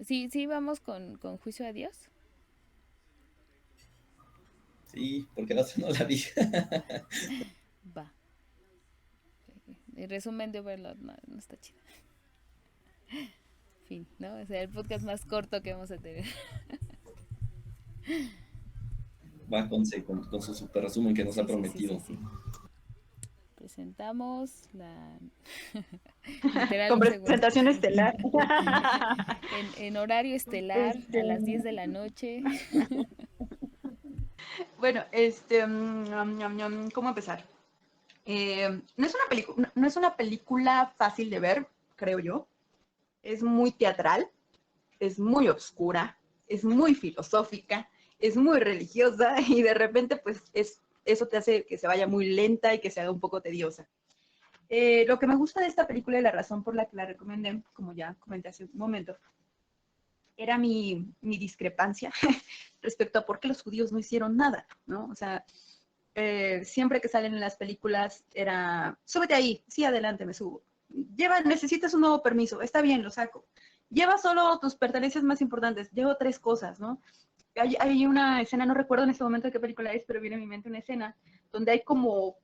Sí, sí, vamos con Juicio a Dios. Sí, porque la otra no la vi. Va. El resumen de Overlord no está chido. Fin, ¿no? O sea, el podcast más corto que vamos a tener. Va con su super resumen que nos ha Sí, sí, sí, sí, prometido. sí. Presentamos la... Literal Con un segundo. presentación estelar. En horario estelar, Este, a las 10 de la noche. bueno, ¿cómo empezar? No es una película fácil de ver, creo yo. Es muy teatral, es muy oscura, es muy filosófica, es muy religiosa y de repente pues eso te hace que se vaya muy lenta y que se haga un poco tediosa. Lo que me gusta de esta película y la razón por la que la recomendé, como ya comenté hace un momento, era mi discrepancia respecto a por qué los judíos no hicieron nada, ¿no? O sea, siempre que salen en las películas era, súbete ahí, sí, adelante, me subo. Necesitas un nuevo permiso, está bien, lo saco. Lleva solo tus pertenencias más importantes, llevo 3 cosas, ¿no? Hay una escena, no recuerdo en este momento de qué película es, pero viene a mi mente una escena donde hay como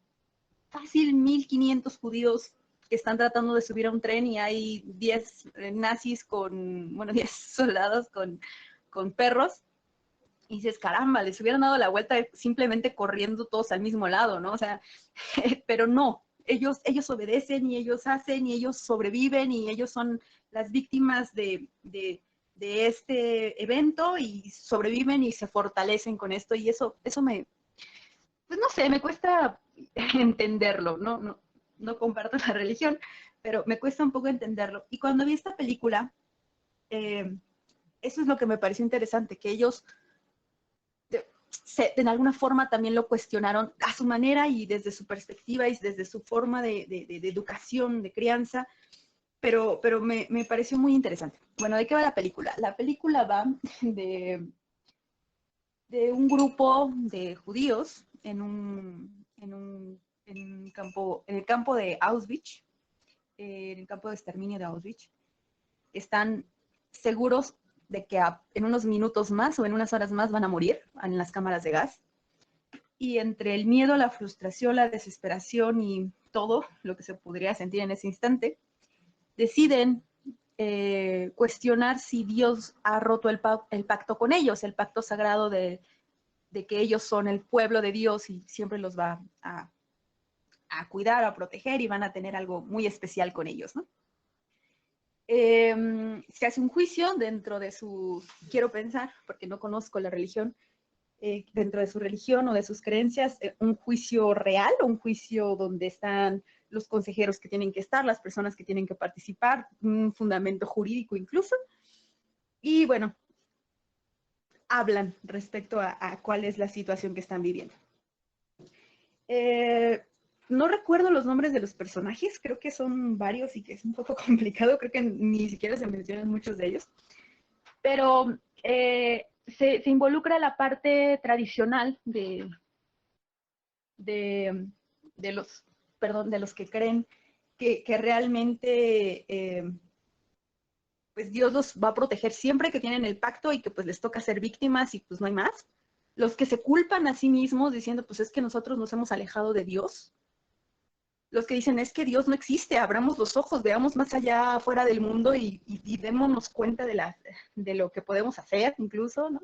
fácil 1500 judíos que están tratando de subir a un tren y hay 10 nazis bueno, 10 soldados con perros y dices, caramba, les hubieran dado la vuelta simplemente corriendo todos al mismo lado, ¿no? O sea, pero no, ellos obedecen y ellos hacen y ellos sobreviven y ellos son las víctimas de este evento y sobreviven y se fortalecen con esto y eso pues no sé, me cuesta entenderlo, no comparto la religión, pero me cuesta un poco entenderlo. Y cuando vi esta película, eh, eso es lo que me pareció interesante, que ellos de alguna forma también lo cuestionaron a su manera y desde su perspectiva y desde su forma de educación, de crianza, pero me pareció muy interesante. Bueno, ¿de qué va la película? La película va de un grupo de judíos en el campo de Auschwitz, en el campo de exterminio de Auschwitz. Están seguros de que en unos minutos más o en unas horas más van a morir en las cámaras de gas. Y entre el miedo, la frustración, la desesperación y todo lo que se podría sentir en ese instante, deciden cuestionar si Dios ha roto el pacto con ellos, el pacto sagrado de que ellos son el pueblo de Dios y siempre los va a cuidar, a proteger y van a tener algo muy especial con ellos, ¿no? Se hace un juicio dentro de su, quiero pensar, porque no conozco la religión, dentro de su religión o de sus creencias, un juicio real, un juicio donde están los consejeros que tienen que estar, las personas que tienen que participar, un fundamento jurídico incluso. Y bueno, hablan respecto a cuál es la situación que están viviendo. No recuerdo los nombres de los personajes, creo que son varios y que es un poco complicado, creo que ni siquiera se mencionan muchos de ellos, pero se involucra la parte tradicional de, de los, perdón, de los que creen que realmente pues Dios los va a proteger siempre que tienen el pacto y que pues les toca ser víctimas y pues no hay más. Los que se culpan a sí mismos diciendo pues es que nosotros nos hemos alejado de Dios. Los que dicen es que Dios no existe, abramos los ojos, veamos más allá afuera del mundo y démonos cuenta de lo que podemos hacer incluso, ¿no?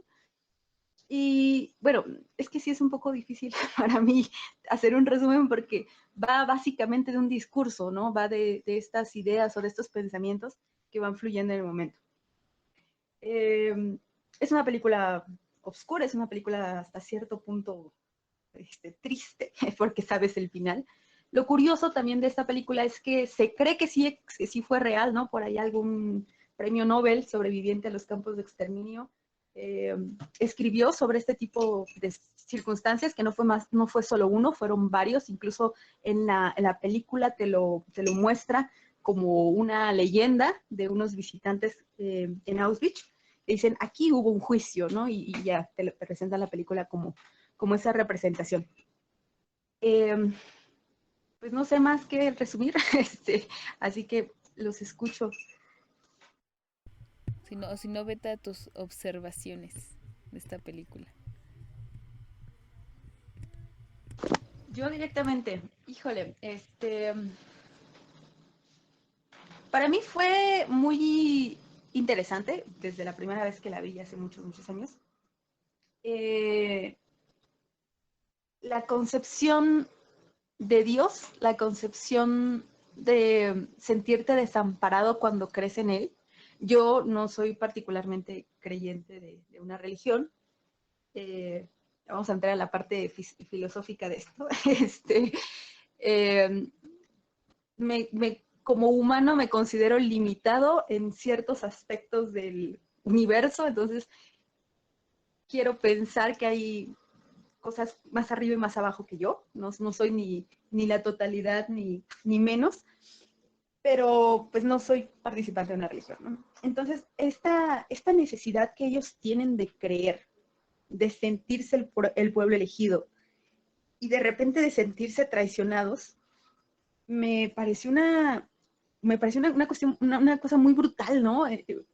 Y bueno, es que sí es un poco difícil para mí hacer un resumen porque va básicamente de un discurso, ¿no? Va de estas ideas o de estos pensamientos que van fluyendo en el momento. Es una película oscura, es una película hasta cierto punto triste, porque sabes el final. Lo curioso también de esta película es que se cree que sí fue real, ¿no? Por ahí algún premio Nobel sobreviviente a los campos de exterminio escribió sobre este tipo de circunstancias, que no fue solo uno, fueron varios, incluso en la película te lo muestra como una leyenda de unos visitantes en Auschwitz, que dicen, aquí hubo un juicio, ¿no? Y ya te presentan la película como esa representación. Eh, pues no sé más que resumir, así que los escucho. Si no, vete a tus observaciones de esta película. Yo directamente, híjole, para mí fue muy interesante desde la primera vez que la vi hace muchos, muchos años. Eh, la concepción de Dios, la concepción de sentirte desamparado cuando crees en Él. Yo no soy particularmente creyente de una religión. Eh, Vamos a entrar a la parte filosófica de esto. Eh, como humano me considero limitado en ciertos aspectos del universo, entonces quiero pensar que hay cosas más arriba y más abajo que yo, no soy ni la totalidad ni menos, pero pues no soy participante de una religión, ¿no? Entonces, esta necesidad que ellos tienen de creer, de sentirse el pueblo elegido y de repente de sentirse traicionados, me pareció una cuestión, una cosa muy brutal, ¿no?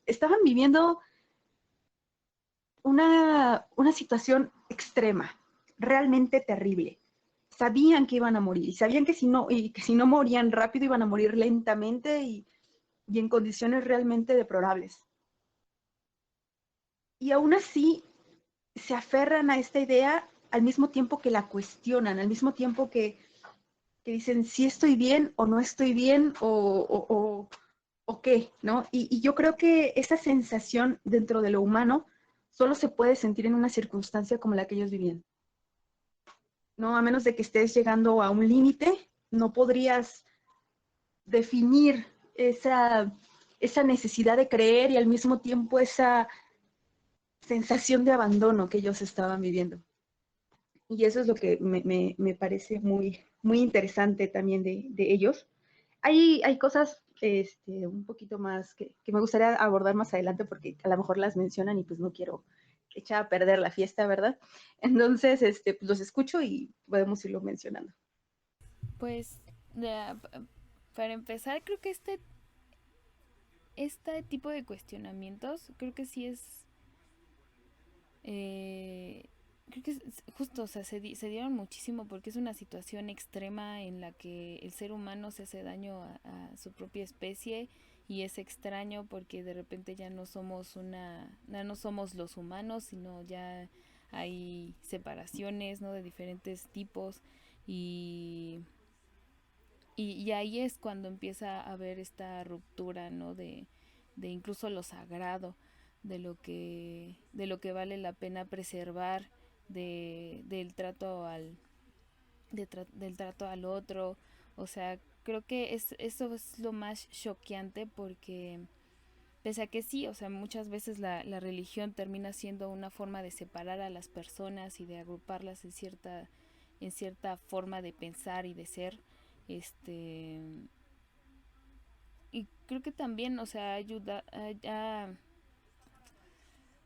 Estaban viviendo una situación extrema, realmente terrible. Sabían que iban a morir, y sabían que si no morían rápido iban a morir lentamente y en condiciones realmente deplorables. Y aún así se aferran a esta idea al mismo tiempo que la cuestionan, al mismo tiempo que dicen si estoy bien o no estoy bien o qué, ¿no? Y yo creo que esa sensación dentro de lo humano solo se puede sentir en una circunstancia como la que ellos vivían. ¿No? A menos de que estés llegando a un límite, no podrías definir esa necesidad de creer y al mismo tiempo esa sensación de abandono que ellos estaban viviendo. Y eso es lo que me parece muy, muy interesante también de ellos. Hay cosas un poquito más que me gustaría abordar más adelante porque a lo mejor las mencionan y pues no quiero echar a perder la fiesta, ¿verdad? Entonces, pues los escucho y podemos irlo mencionando. Pues, ya, para empezar, creo que este tipo de cuestionamientos, creo que sí es... creo que justo, o sea, se dieron muchísimo porque es una situación extrema en la que el ser humano se hace daño a su propia especie y es extraño porque de repente ya no somos no somos los humanos, sino ya hay separaciones, ¿no? De diferentes tipos y, y ahí es cuando empieza a haber esta ruptura, ¿no? De incluso lo sagrado, de lo que vale la pena preservar, del trato del trato al otro. O sea, creo que eso es lo más choqueante porque pese a que sí, o sea, muchas veces la religión termina siendo una forma de separar a las personas y de agruparlas en cierta forma de pensar y de ser, este, y creo que también, o sea, ayuda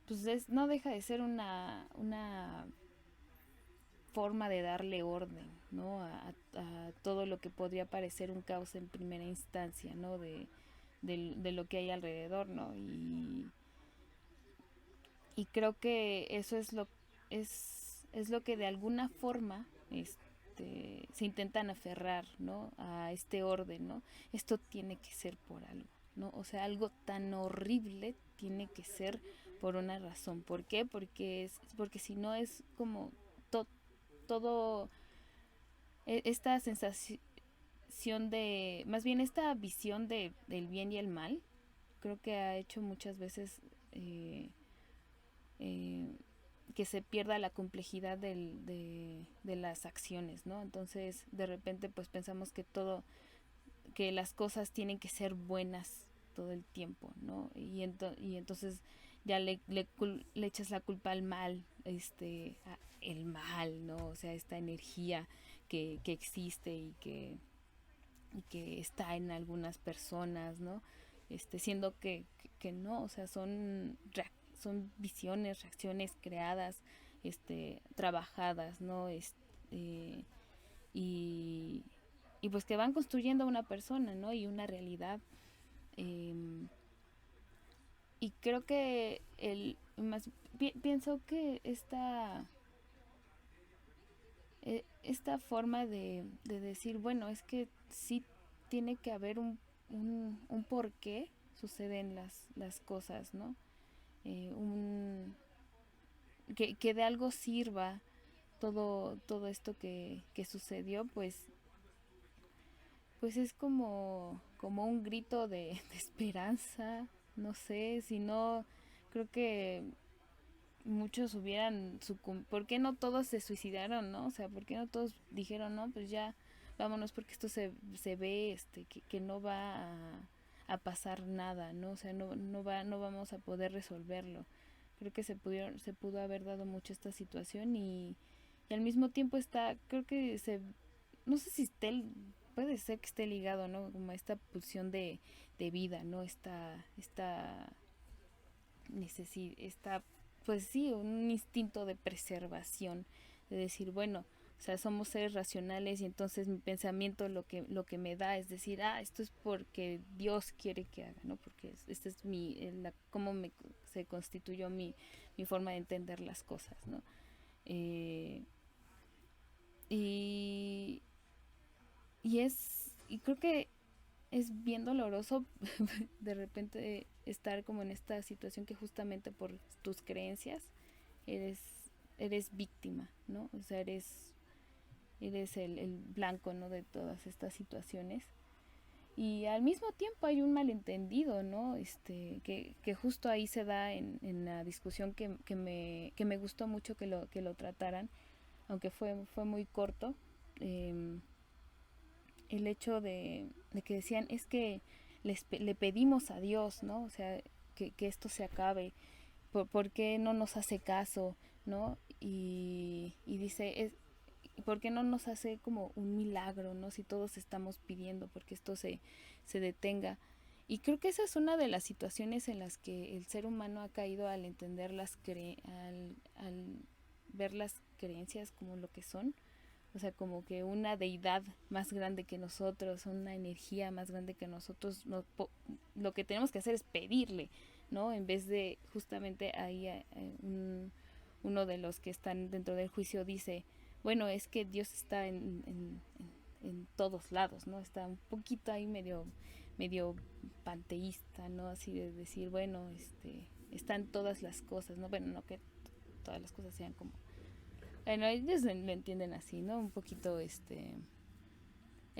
pues no deja de ser una forma de darle orden, ¿no? A todo lo que podría parecer un caos en primera instancia, ¿no? De lo que hay alrededor, ¿no? Y creo que eso es lo que de alguna forma se intentan aferrar, ¿no? A este orden, ¿no? Esto tiene que ser por algo, ¿no? O sea, algo tan horrible tiene que ser por una razón. ¿Por qué? Porque si no es como to, todo esta sensación más bien esta visión del bien y el mal, creo que ha hecho muchas veces eh, eh, que se pierda la complejidad de las acciones, ¿no? Entonces, de repente, pues pensamos que las cosas tienen que ser buenas todo el tiempo, ¿no? Y entonces ya le echas la culpa al mal, el mal, ¿no? O sea, esta energía que existe y que está en algunas personas, ¿no? Siendo que no, o sea, son visiones, reacciones creadas, trabajadas, ¿no? Y, y pues que van construyendo una persona, ¿no? Y una realidad. Eh, y creo que pienso que esta forma de decir, bueno, es que sí tiene que haber un por qué suceden las cosas, ¿no? Un, que de algo sirva todo esto que sucedió, pues es como un grito de esperanza, no sé, si no, creo que muchos hubieran sucumbido. ¿Por qué no todos se suicidaron, no? O sea, ¿por qué no todos dijeron, no, pues ya vámonos porque esto se ve que no va a pasar nada, ¿no? O sea, no vamos a poder resolverlo. Creo que se pudo haber dado mucho esta situación y al mismo tiempo creo que no sé si puede ser que esté ligado, ¿no? Como a esta pulsión de vida, ¿no? Esta necesidad, pues sí, un instinto de preservación, de decir, bueno, o sea, somos seres racionales y entonces mi pensamiento lo que me da es decir, esto es porque Dios quiere que haga, ¿no? Porque esta es cómo se constituyó mi forma de entender las cosas, ¿no? Eh, y, y creo que es bien doloroso de repente estar como en esta situación que justamente por tus creencias eres, eres víctima, ¿no? O sea, eres el blanco, ¿no? De todas estas situaciones. Y al mismo tiempo hay un malentendido, ¿no? Que justo ahí se da en la discusión que me gustó mucho que lo trataran, aunque fue muy corto. Eh, el hecho de que decían es que le pedimos a Dios, ¿no? O sea, que esto se acabe, ¿por qué no nos hace caso, ¿no? Y dice, ¿por qué no nos hace como un milagro, ¿no? Si todos estamos pidiendo porque esto se detenga. Y creo que esa es una de las situaciones en las que el ser humano ha caído al entender al ver las creencias como lo que son, o sea, como que una deidad más grande que nosotros, una energía más grande que nosotros, lo que tenemos que hacer es pedirle, ¿no? En vez de justamente ahí uno de los que están dentro del juicio dice, bueno, es que Dios está en todos lados, ¿no? Está un poquito ahí medio panteísta, ¿no? Así de decir, bueno, están todas las cosas, ¿no? Bueno, no que todas las cosas sean como, bueno, ellos lo entienden así, ¿no? Un poquito el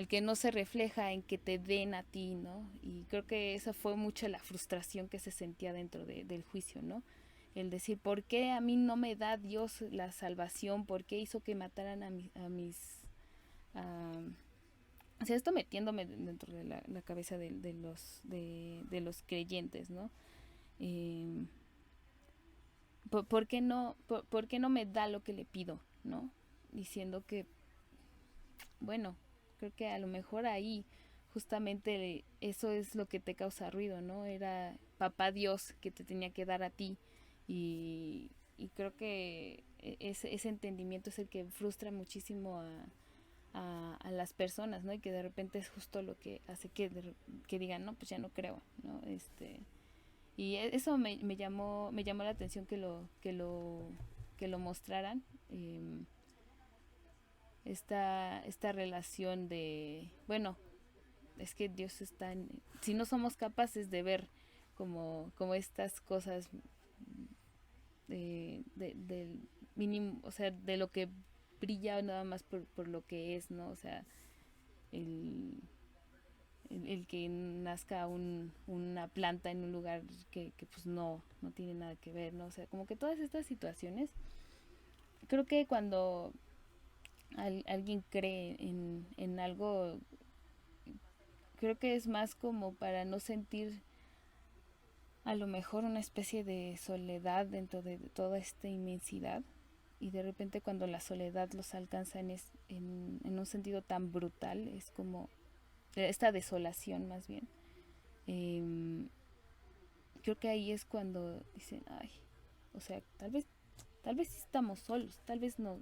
que no se refleja en que te den a ti, ¿no? Y creo que esa fue mucho la frustración que se sentía dentro del juicio, ¿no? El decir, ¿por qué a mí no me da Dios la salvación? ¿Por qué hizo que mataran a mis... o sea, esto metiéndome dentro de la cabeza de los creyentes, ¿no? Eh, por qué no me da lo que le pido, ¿no? Diciendo que, bueno, creo que a lo mejor ahí justamente eso es lo que te causa ruido, ¿no? Era papá Dios que te tenía que dar a ti y creo que ese entendimiento es el que frustra muchísimo a las personas, ¿no? Y que de repente es justo lo que hace que digan, no, pues ya no creo, ¿no? Y eso me llamó la atención que lo mostraran. Esta relación de, bueno, es que Dios está si no somos capaces de ver como estas cosas del mínimo, o sea, de lo que brilla nada más por lo que es, ¿no? O sea, el, el que nazca una planta en un lugar que pues no tiene nada que ver, ¿no? O sea, como que todas estas situaciones, creo que cuando alguien cree en algo, creo que es más como para no sentir a lo mejor una especie de soledad dentro de toda esta inmensidad y de repente cuando la soledad los alcanza en un sentido tan brutal, es como esta desolación más bien. Eh, Creo que ahí es cuando dicen, ay, o sea, tal vez sí estamos solos, tal vez no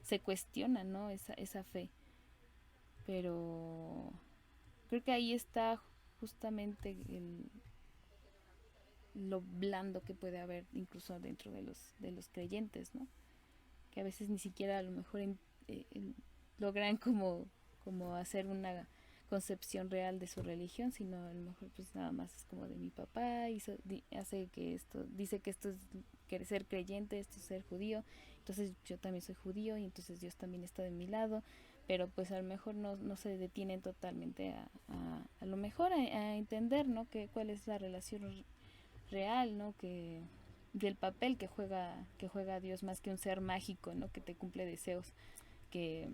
se cuestiona, ¿no? Esa fe, pero creo que ahí está justamente lo blando que puede haber incluso dentro de los creyentes, ¿no? Que a veces ni siquiera a lo mejor logran como hacer una concepción real de su religión, sino a lo mejor pues nada más es como de mi papá hace que esto, dice que esto es ser creyente, esto es ser judío, entonces yo también soy judío y entonces Dios también está de mi lado, pero pues a lo mejor no se detienen totalmente a lo mejor a entender, ¿no? Cuál es la relación real, ¿no? Del papel que juega Dios más que un ser mágico, ¿no? Que te cumple deseos, que,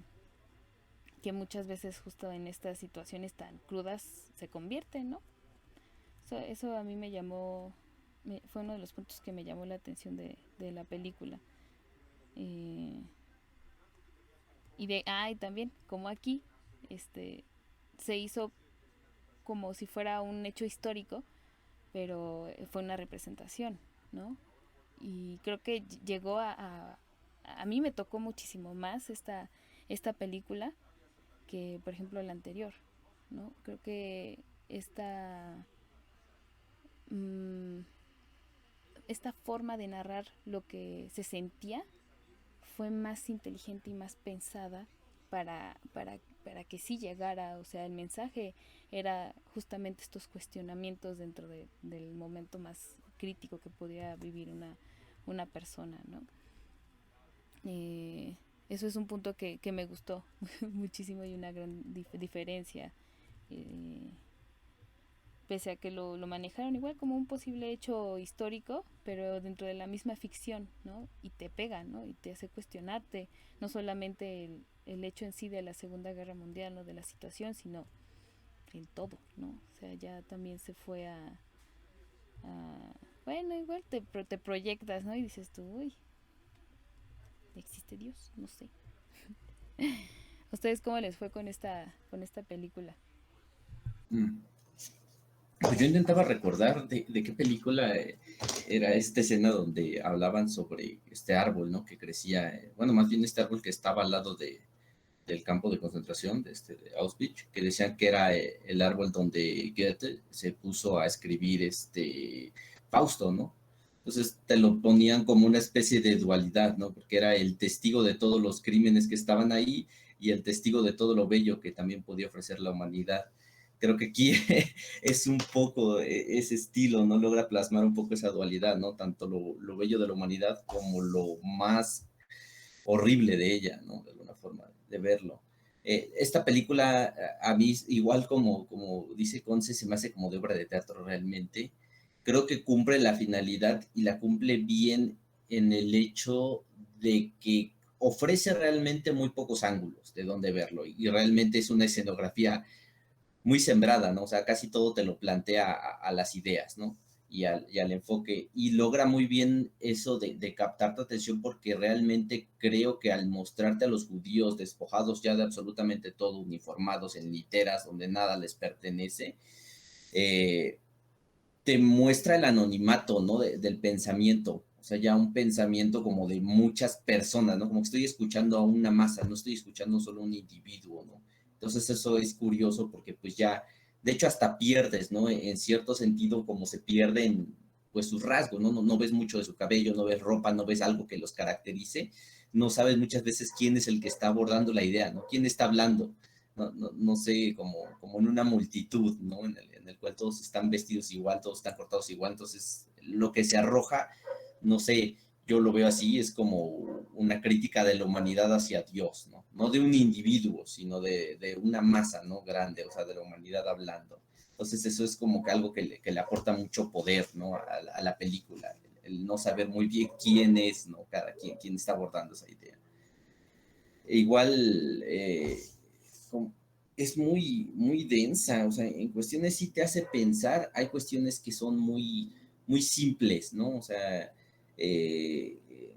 que muchas veces justo en estas situaciones tan crudas se convierte, ¿no? Eso a mí fue uno de los puntos que me llamó la atención de la película. Eh, y también, como aquí, se hizo como si fuera un hecho histórico, pero fue una representación, ¿no? Y creo que llegó a mí me tocó muchísimo más esta película que, por ejemplo, la anterior, ¿no? Creo que mmm, esta forma de narrar lo que se sentía fue más inteligente y más pensada para que sí llegara, o sea, el mensaje era justamente estos cuestionamientos dentro del momento más crítico que podía vivir una persona, ¿no? Eso es un punto que me gustó muchísimo y una gran diferencia. Eh, Pese a que lo manejaron igual como un posible hecho histórico, pero dentro de la misma ficción, ¿no? Y te pega, ¿no? Y te hace cuestionarte no solamente el hecho en sí de la Segunda Guerra Mundial, ¿no? De la situación, sino el todo, ¿no? O sea, ya también se fue bueno, igual te proyectas, ¿no? Y dices tú, uy, ¿existe Dios? No sé. ¿A ustedes cómo les fue con esta película? Mm. Pues yo intentaba recordar de qué película era esta escena donde hablaban sobre este árbol, ¿no? Que crecía, bueno, más bien este árbol que estaba al lado del campo de concentración de Auschwitz, que decían que era el árbol donde Goethe se puso a escribir Fausto, ¿no? Entonces te lo ponían como una especie de dualidad, ¿no? Porque era el testigo de todos los crímenes que estaban ahí y el testigo de todo lo bello que también podía ofrecer la humanidad. Creo que aquí es un poco ese estilo, ¿no? Logra plasmar un poco esa dualidad, ¿no? Tanto lo bello de la humanidad como lo más horrible de ella, ¿no? De alguna forma de verlo. Esta película a mí, igual como dice Conce, se me hace como de obra de teatro realmente. Creo que cumple la finalidad y la cumple bien en el hecho de que ofrece realmente muy pocos ángulos de dónde verlo y realmente es una escenografía muy sembrada, ¿no? O sea, casi todo te lo plantea a las ideas, ¿no? Y al enfoque. Y logra muy bien eso de captar tu atención porque realmente creo que al mostrarte a los judíos despojados ya de absolutamente todo, uniformados en literas donde nada les pertenece, eh, te muestra el anonimato, ¿no? Del pensamiento. O sea, ya un pensamiento como de muchas personas, ¿no? Como que estoy escuchando a una masa, no estoy escuchando solo a un individuo, ¿no? Entonces eso es curioso porque pues ya, de hecho hasta pierdes, ¿no? En cierto sentido como se pierden pues sus rasgos, ¿no? No ves mucho de su cabello, no ves ropa, no ves algo que los caracterice, no sabes muchas veces quién es el que está abordando la idea, ¿no? ¿Quién está hablando? No sé, como en una multitud, ¿no? En el cual todos están vestidos igual, todos están cortados igual, entonces lo que se arroja, no sé, yo lo veo así, es como una crítica de la humanidad hacia Dios, ¿no? No de un individuo, sino de una masa, ¿no? Grande, o sea, de la humanidad hablando. Entonces eso es como que algo que le aporta mucho poder, ¿no? A la película, el no saber muy bien quién es, ¿no? Cada quién está abordando esa idea. E igual, es muy densa, o sea, en cuestiones sí te hace pensar, hay cuestiones que son muy simples, ¿no? O sea,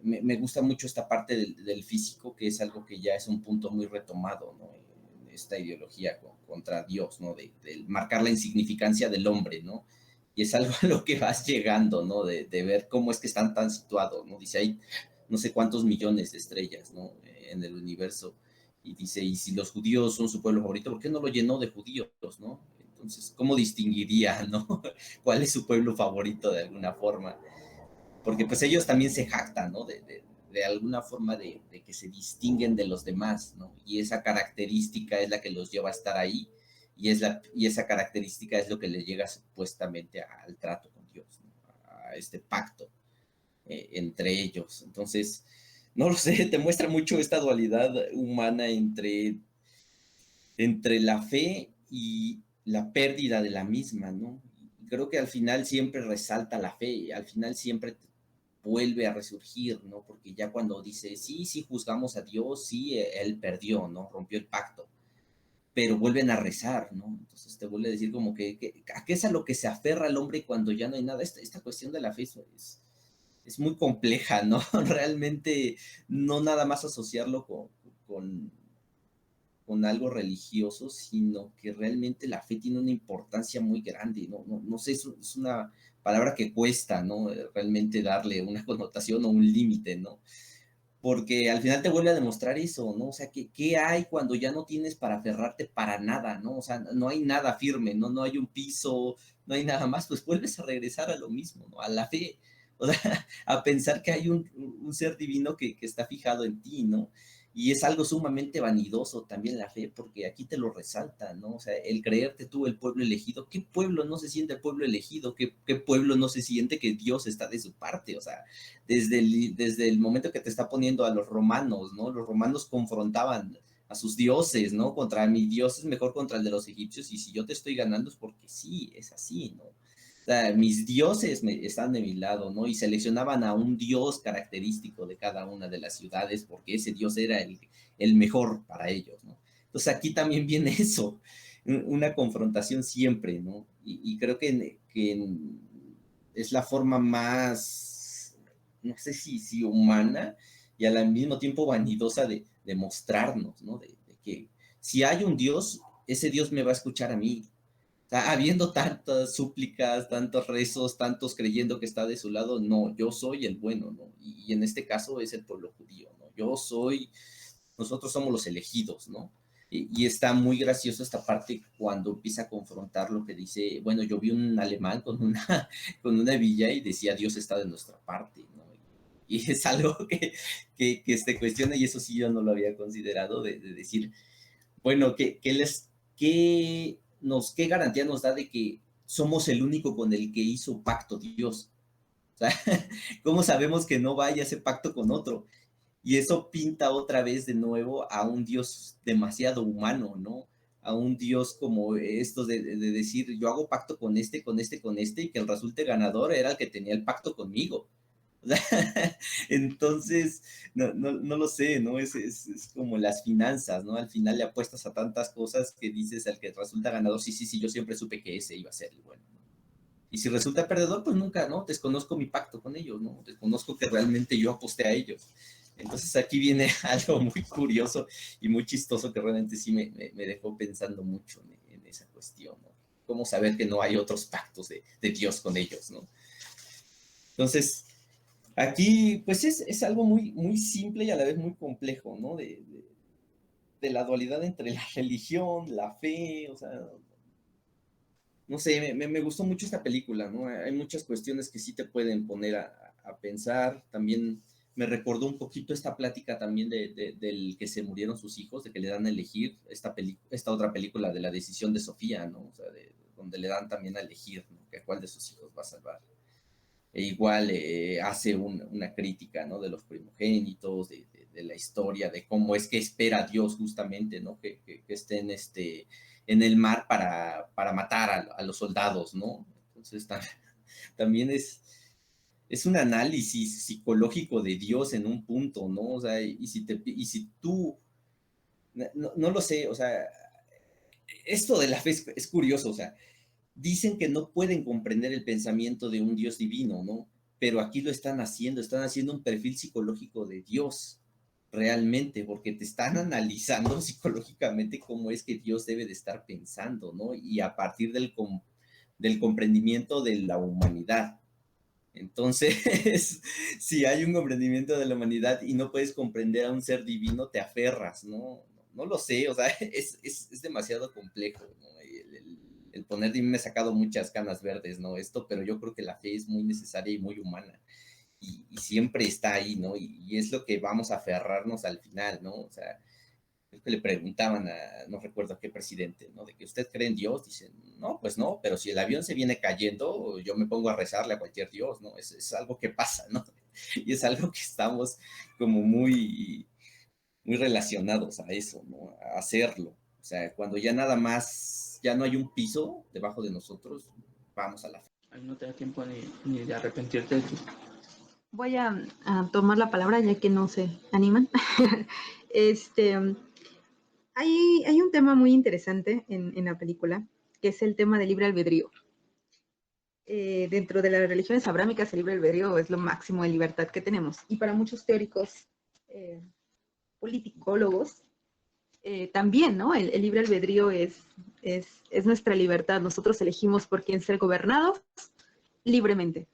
me gusta mucho esta parte del físico, que es algo que ya es un punto muy retomado, ¿no? En esta ideología contra Dios, ¿no? De marcar la insignificancia del hombre, ¿no? Y es algo a lo que vas llegando, ¿no? De ver cómo es que están tan situados, ¿no? Dice, hay no sé cuántos millones de estrellas, ¿no? En el universo y dice, y si los judíos son su pueblo favorito, ¿por qué no lo llenó de judíos, no? Entonces, ¿cómo distinguiría, no? ¿Cuál es su pueblo favorito de alguna forma? Porque pues ellos también se jactan, ¿no? De alguna forma de que se distinguen de los demás, ¿no? Y esa característica es la que los lleva a estar ahí y esa característica es lo que les llega supuestamente al trato con Dios, ¿no? A este pacto entre ellos. Entonces, no lo sé, te muestra mucho esta dualidad humana entre la fe y la pérdida de la misma, ¿no? Creo que al final siempre resalta la fe, al final siempre vuelve a resurgir, ¿no? Porque ya cuando dice, sí, sí, juzgamos a Dios, sí, él perdió, ¿no? Rompió el pacto, pero vuelven a rezar, ¿no? Entonces te vuelve a decir como que ¿a qué es a lo que se aferra el hombre cuando ya no hay nada? Esta cuestión de la fe es muy compleja, ¿no? Realmente no nada más asociarlo con, con algo religioso, sino que realmente la fe tiene una importancia muy grande, ¿no? No sé, es una palabra que cuesta, ¿no? Realmente darle una connotación o un límite, ¿no? Porque al final te vuelve a demostrar eso, ¿no? O sea, ¿qué hay cuando ya no tienes para aferrarte para nada, ¿no? O sea, no hay nada firme, ¿no? No hay un piso, no hay nada más, pues vuelves a regresar a lo mismo, ¿no? A la fe, o sea, a pensar que hay un ser divino que está fijado en ti, ¿no? Y es algo sumamente vanidoso también la fe, porque aquí te lo resalta, ¿no? O sea, el creerte tú el pueblo elegido, ¿qué pueblo no se siente el pueblo elegido? ¿Qué pueblo no se siente que Dios está de su parte? O sea, desde el momento que te está poniendo a los romanos, ¿no? Los romanos confrontaban a sus dioses, ¿no? Contra mi Dios es mejor contra el de los egipcios y si yo te estoy ganando es porque sí, es así, ¿no? O sea, mis dioses están de mi lado, ¿no? Y seleccionaban a un dios característico de cada una de las ciudades porque ese dios era el mejor para ellos, ¿no? Entonces aquí también viene eso, una confrontación siempre, ¿no? Y creo es la forma más, no sé si humana y al mismo tiempo vanidosa de mostrarnos, ¿no? De que si hay un Dios, ese Dios me va a escuchar a mí. O sea, habiendo tantas súplicas, tantos rezos, tantos creyendo que está de su lado, no, yo soy el bueno, ¿no? Y en este caso es el pueblo judío, ¿no? Nosotros somos los elegidos, ¿no? Y está muy gracioso esta parte cuando empieza a confrontar lo que dice, bueno, yo vi un alemán con una villa y decía, Dios está de nuestra parte, ¿no? Y es algo que se cuestiona y eso sí yo no lo había considerado, de decir, bueno, ¿qué garantía nos da de que somos el único con el que hizo pacto Dios? O sea, ¿cómo sabemos que no vaya ese pacto con otro? Y eso pinta otra vez de nuevo a un Dios demasiado humano, ¿no? A un Dios como esto de decir, yo hago pacto con este, con este, con este, y que el resulte ganador era el que tenía el pacto conmigo. O sea, entonces, no lo sé, ¿no? Es como las finanzas, ¿no? Al final le apuestas a tantas cosas que dices al que resulta ganador, sí, sí, sí, yo siempre supe que ese iba a ser el bueno, ¿no? Y si resulta perdedor, pues nunca, ¿no? Desconozco mi pacto con ellos, ¿no? Desconozco que realmente yo aposté a ellos. Entonces aquí viene algo muy curioso y muy chistoso que realmente sí me dejó pensando mucho en esa cuestión, ¿no? Cómo saber que no hay otros pactos de Dios con ellos, ¿no? Entonces, aquí, pues es algo muy simple y a la vez muy complejo, ¿no? De la dualidad entre la religión, la fe, o sea, no sé, me gustó mucho esta película, ¿no? Hay muchas cuestiones que sí te pueden poner a pensar. También me recordó un poquito esta plática también del que se murieron sus hijos, de que le dan a elegir esta otra película de la decisión de Sofía, ¿no? O sea, donde le dan también a elegir, ¿no? Que a cuál de sus hijos va a salvar. E igual hace una crítica, ¿no? De los primogénitos, de la historia, de cómo es que espera Dios justamente, ¿no? Que estén en el mar para matar a los soldados, ¿no? Entonces también es un análisis psicológico de Dios en un punto, ¿no? O sea, y si tú, no lo sé, o sea, esto de la fe es curioso, o sea, dicen que no pueden comprender el pensamiento de un Dios divino, ¿no? Pero aquí lo están haciendo un perfil psicológico de Dios, realmente, porque te están analizando psicológicamente cómo es que Dios debe de estar pensando, ¿no? Y a partir del comprendimiento de la humanidad. Entonces, si hay un comprendimiento de la humanidad y no puedes comprender a un ser divino, te aferras, ¿no? No lo sé, o sea, es demasiado complejo, ¿no? el poner, y me he sacado muchas canas verdes, ¿no? Esto, pero yo creo que la fe es muy necesaria y muy humana. Y siempre está ahí, ¿no? Y es lo que vamos a aferrarnos al final, ¿no? O sea, es que le preguntaban no recuerdo a qué presidente, ¿no? De que usted cree en Dios, dicen, no, pues no, pero si el avión se viene cayendo, yo me pongo a rezarle a cualquier Dios, ¿no? Es algo que pasa, ¿no? Y es algo que estamos como muy relacionados a eso, ¿no? A hacerlo. O sea, cuando ya nada más, ya no hay un piso debajo de nosotros, vamos a la fe. Ahí no te da tiempo ni de arrepentirte de tu... Voy a tomar la palabra ya que no se animan. Este, hay un tema muy interesante en la película, que es el tema del libre albedrío. Dentro de las religiones abrámicas, el libre albedrío es lo máximo de libertad que tenemos. Y para muchos teóricos politicólogos, también, ¿no? El libre albedrío es nuestra libertad. Nosotros elegimos por quién ser gobernados libremente,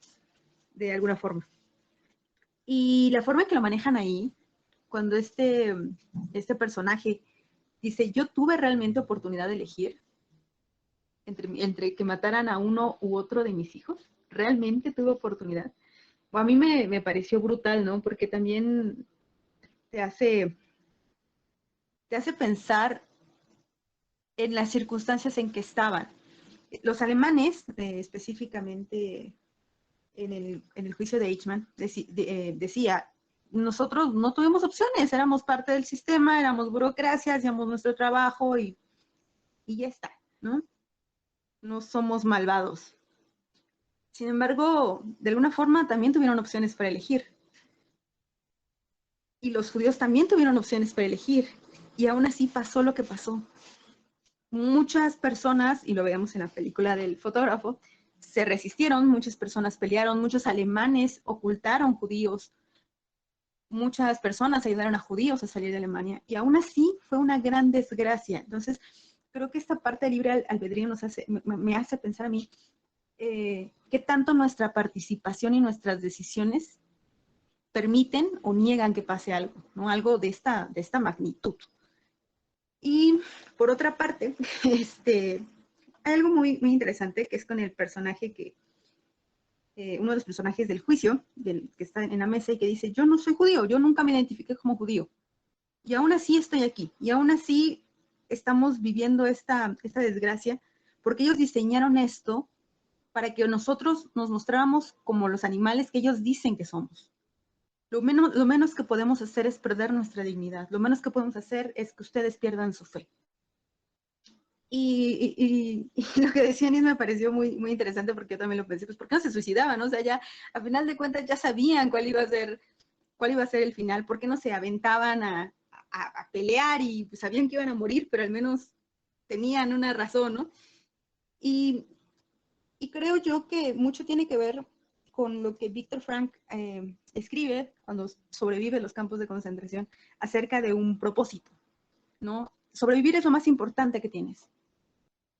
de alguna forma. Y la forma que lo manejan ahí, cuando este personaje dice, yo tuve realmente oportunidad de elegir entre que mataran a uno u otro de mis hijos, realmente tuve oportunidad. O a mí me pareció brutal, ¿no? Porque también te hace pensar en las circunstancias en que estaban. Los alemanes, específicamente en el juicio de Eichmann, decía, nosotros no tuvimos opciones, éramos parte del sistema, éramos burocracia, hacíamos nuestro trabajo y ya está, ¿no? No somos malvados. Sin embargo, de alguna forma también tuvieron opciones para elegir. Y los judíos también tuvieron opciones para elegir. Y aún así pasó lo que pasó. Muchas personas, y lo veamos en la película del fotógrafo, se resistieron, muchas personas pelearon, muchos alemanes ocultaron judíos, muchas personas ayudaron a judíos a salir de Alemania, y aún así fue una gran desgracia. Entonces, creo que esta parte del libre albedrío me hace pensar a mí qué tanto nuestra participación y nuestras decisiones permiten o niegan que pase algo, ¿no? Algo de esta magnitud. Y por otra parte, hay algo muy, muy interesante que es con el personaje uno de los personajes del juicio, que está en la mesa y que dice, yo no soy judío, yo nunca me identifiqué como judío. Y aún así estoy aquí. Y aún así estamos viviendo esta desgracia porque ellos diseñaron esto para que nosotros nos mostráramos como los animales que ellos dicen que somos. Lo menos que podemos hacer es perder nuestra dignidad. Lo menos que podemos hacer es que ustedes pierdan su fe. Y lo que decían me pareció muy, muy interesante porque yo también lo pensé, pues ¿por qué no se suicidaban? O sea, ya a final de cuentas ya sabían cuál iba a ser el final, ¿por qué no se aventaban a pelear y pues, sabían que iban a morir, pero al menos tenían una razón, ¿no? Y creo yo que mucho tiene que ver con lo que Víctor Frank escribe cuando sobrevive los campos de concentración acerca de un propósito, ¿no? Sobrevivir es lo más importante que tienes,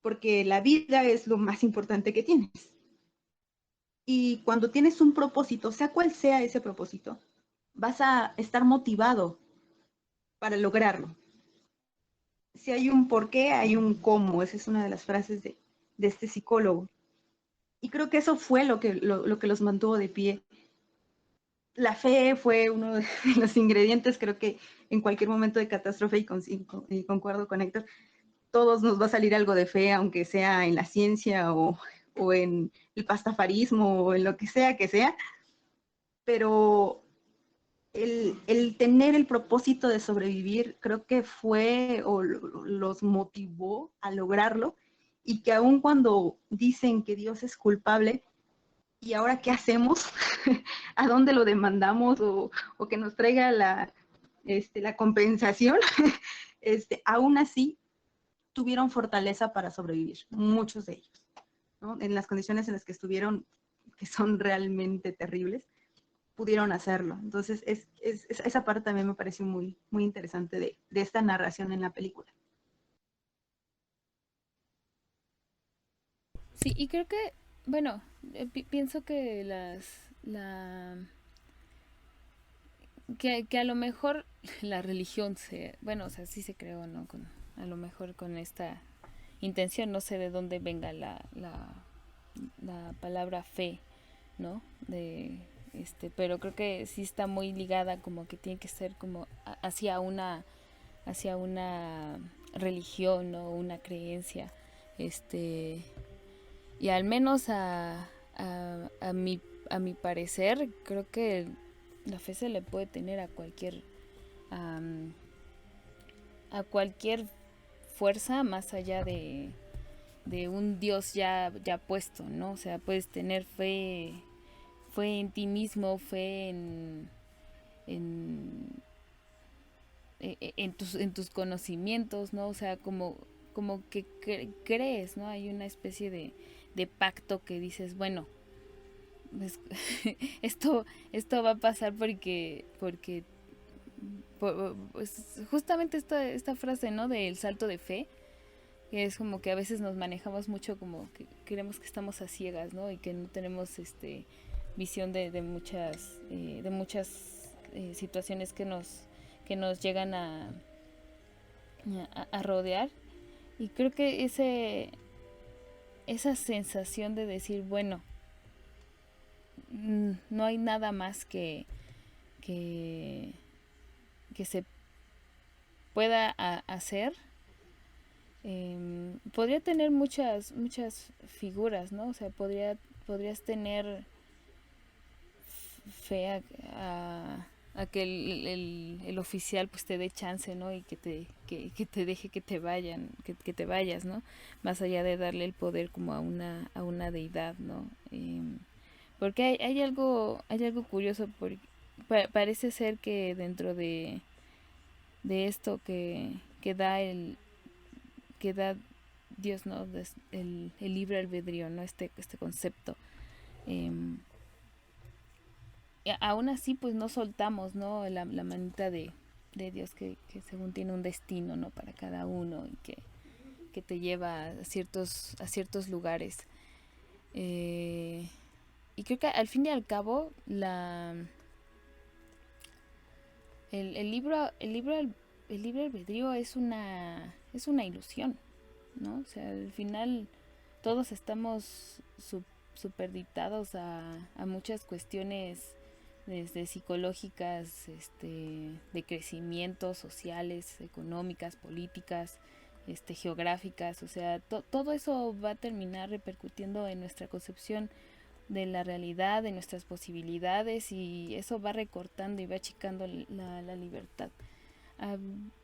porque la vida es lo más importante que tienes. Y cuando tienes un propósito, sea cual sea ese propósito, vas a estar motivado para lograrlo. Si hay un por qué, hay un cómo. Esa es una de las frases de este psicólogo. Y creo que eso fue lo que los mantuvo de pie. La fe fue uno de los ingredientes, creo que en cualquier momento de catástrofe, y concuerdo con Héctor, todos nos va a salir algo de fe, aunque sea en la ciencia o en el pastafarismo o en lo que sea, pero el tener el propósito de sobrevivir creo que fue o los motivó a lograrlo, y que aun cuando dicen que Dios es culpable, ¿y ahora qué hacemos? ¿A dónde lo demandamos o que nos traiga la compensación? Aún así tuvieron fortaleza para sobrevivir, muchos de ellos, ¿no? En las condiciones en las que estuvieron, que son realmente terribles, pudieron hacerlo. Entonces, esa parte también me pareció muy, muy interesante de esta narración en la película. Sí, y creo que, bueno, pienso que que a lo mejor la religión bueno, o sea, sí se creó, ¿no? A lo mejor con esta intención. No sé de dónde venga la palabra fe, ¿no? Pero creo que sí está muy ligada, como que tiene que ser como hacia una religión o una creencia. Y al menos a mi parecer, creo que la fe se le puede tener am, a cualquier fuerza más allá de un Dios ya puesto, ¿no? O sea, puedes tener fe en ti mismo, fe en, en tus conocimientos, ¿no? O sea, como que crees, ¿no? Hay una especie de pacto que dices, bueno, pues, esto va a pasar porque pues, justamente esta frase, ¿no? Del salto de fe, que es como que a veces nos manejamos mucho como que creemos que estamos a ciegas, ¿no? Y que no tenemos visión de muchas situaciones que nos llegan a rodear. Y creo que esa sensación de decir, bueno, no hay nada más que, que se pueda hacer, podría tener muchas figuras, ¿no? O sea, podrías tener fe a que el oficial pues te dé chance, ¿no? Y que te deje que te vayas, ¿no? Más allá de darle el poder como a una deidad, ¿no? Porque hay algo curioso, porque parece ser que dentro de esto que da Dios, ¿no? El libre albedrío, ¿no? Este concepto. Y aún así, pues no soltamos, ¿no? La manita de Dios que según tiene un destino, ¿no? Para cada uno y que te lleva a ciertos lugares. Y creo que al fin y al cabo, el libre albedrío es una ilusión, ¿no? O sea, al final todos estamos superditados a muchas cuestiones desde psicológicas, de crecimiento, sociales, económicas, políticas, geográficas. O sea, todo eso va a terminar repercutiendo en nuestra concepción de la realidad, de nuestras posibilidades, y eso va recortando y va achicando la libertad.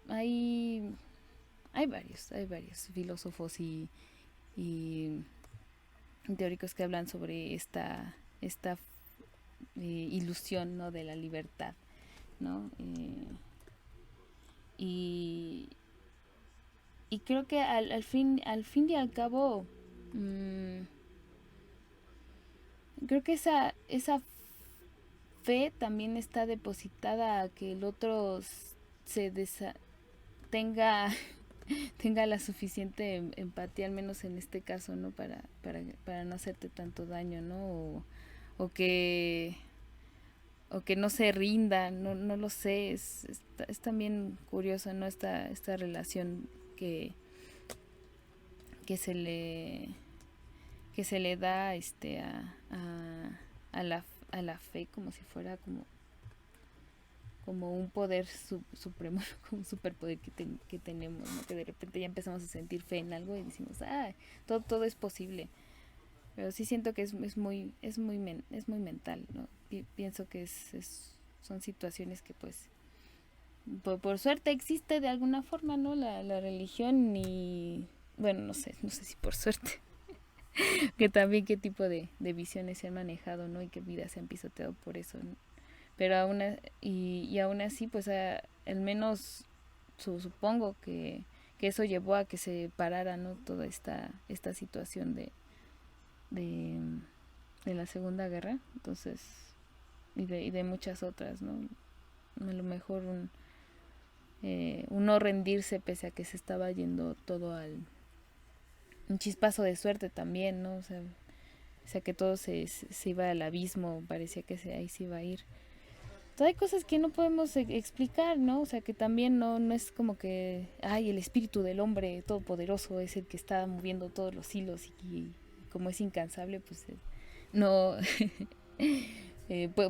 Hay varios filósofos y teóricos que hablan sobre esta ilusión, ¿no? De la libertad, ¿no? Y creo que al fin y al cabo, creo que esa fe también está depositada a que el otro tenga tenga la suficiente empatía, al menos en este caso, ¿no? Para no hacerte tanto daño, ¿no? O que no se rinda, no lo sé. Es también curioso, ¿no? Esta relación que se le da a la fe, como si fuera como un poder supremo, como un superpoder que tenemos, ¿no? Que de repente ya empezamos a sentir fe en algo y decimos, todo es posible. Pero sí siento que es muy mental, ¿no? Pienso que son situaciones que pues por suerte existe de alguna forma, ¿no? La religión, y bueno, no sé si por suerte que también qué tipo de visiones se han manejado, ¿no? Y qué vidas se han pisoteado por eso, ¿no? Pero aún así, pues al menos supongo que eso llevó a que se parara, ¿no? Toda esta situación de la Segunda Guerra. Entonces, y de muchas otras, ¿no? A lo mejor un no rendirse pese a que se estaba yendo todo un chispazo de suerte también, ¿no? O sea que todo se iba al abismo, parecía que ahí se iba a ir. hay cosas que no podemos explicar, ¿no? O sea, que también no es como que, ay, el espíritu del hombre todopoderoso es el que está moviendo todos los hilos y como es incansable, pues no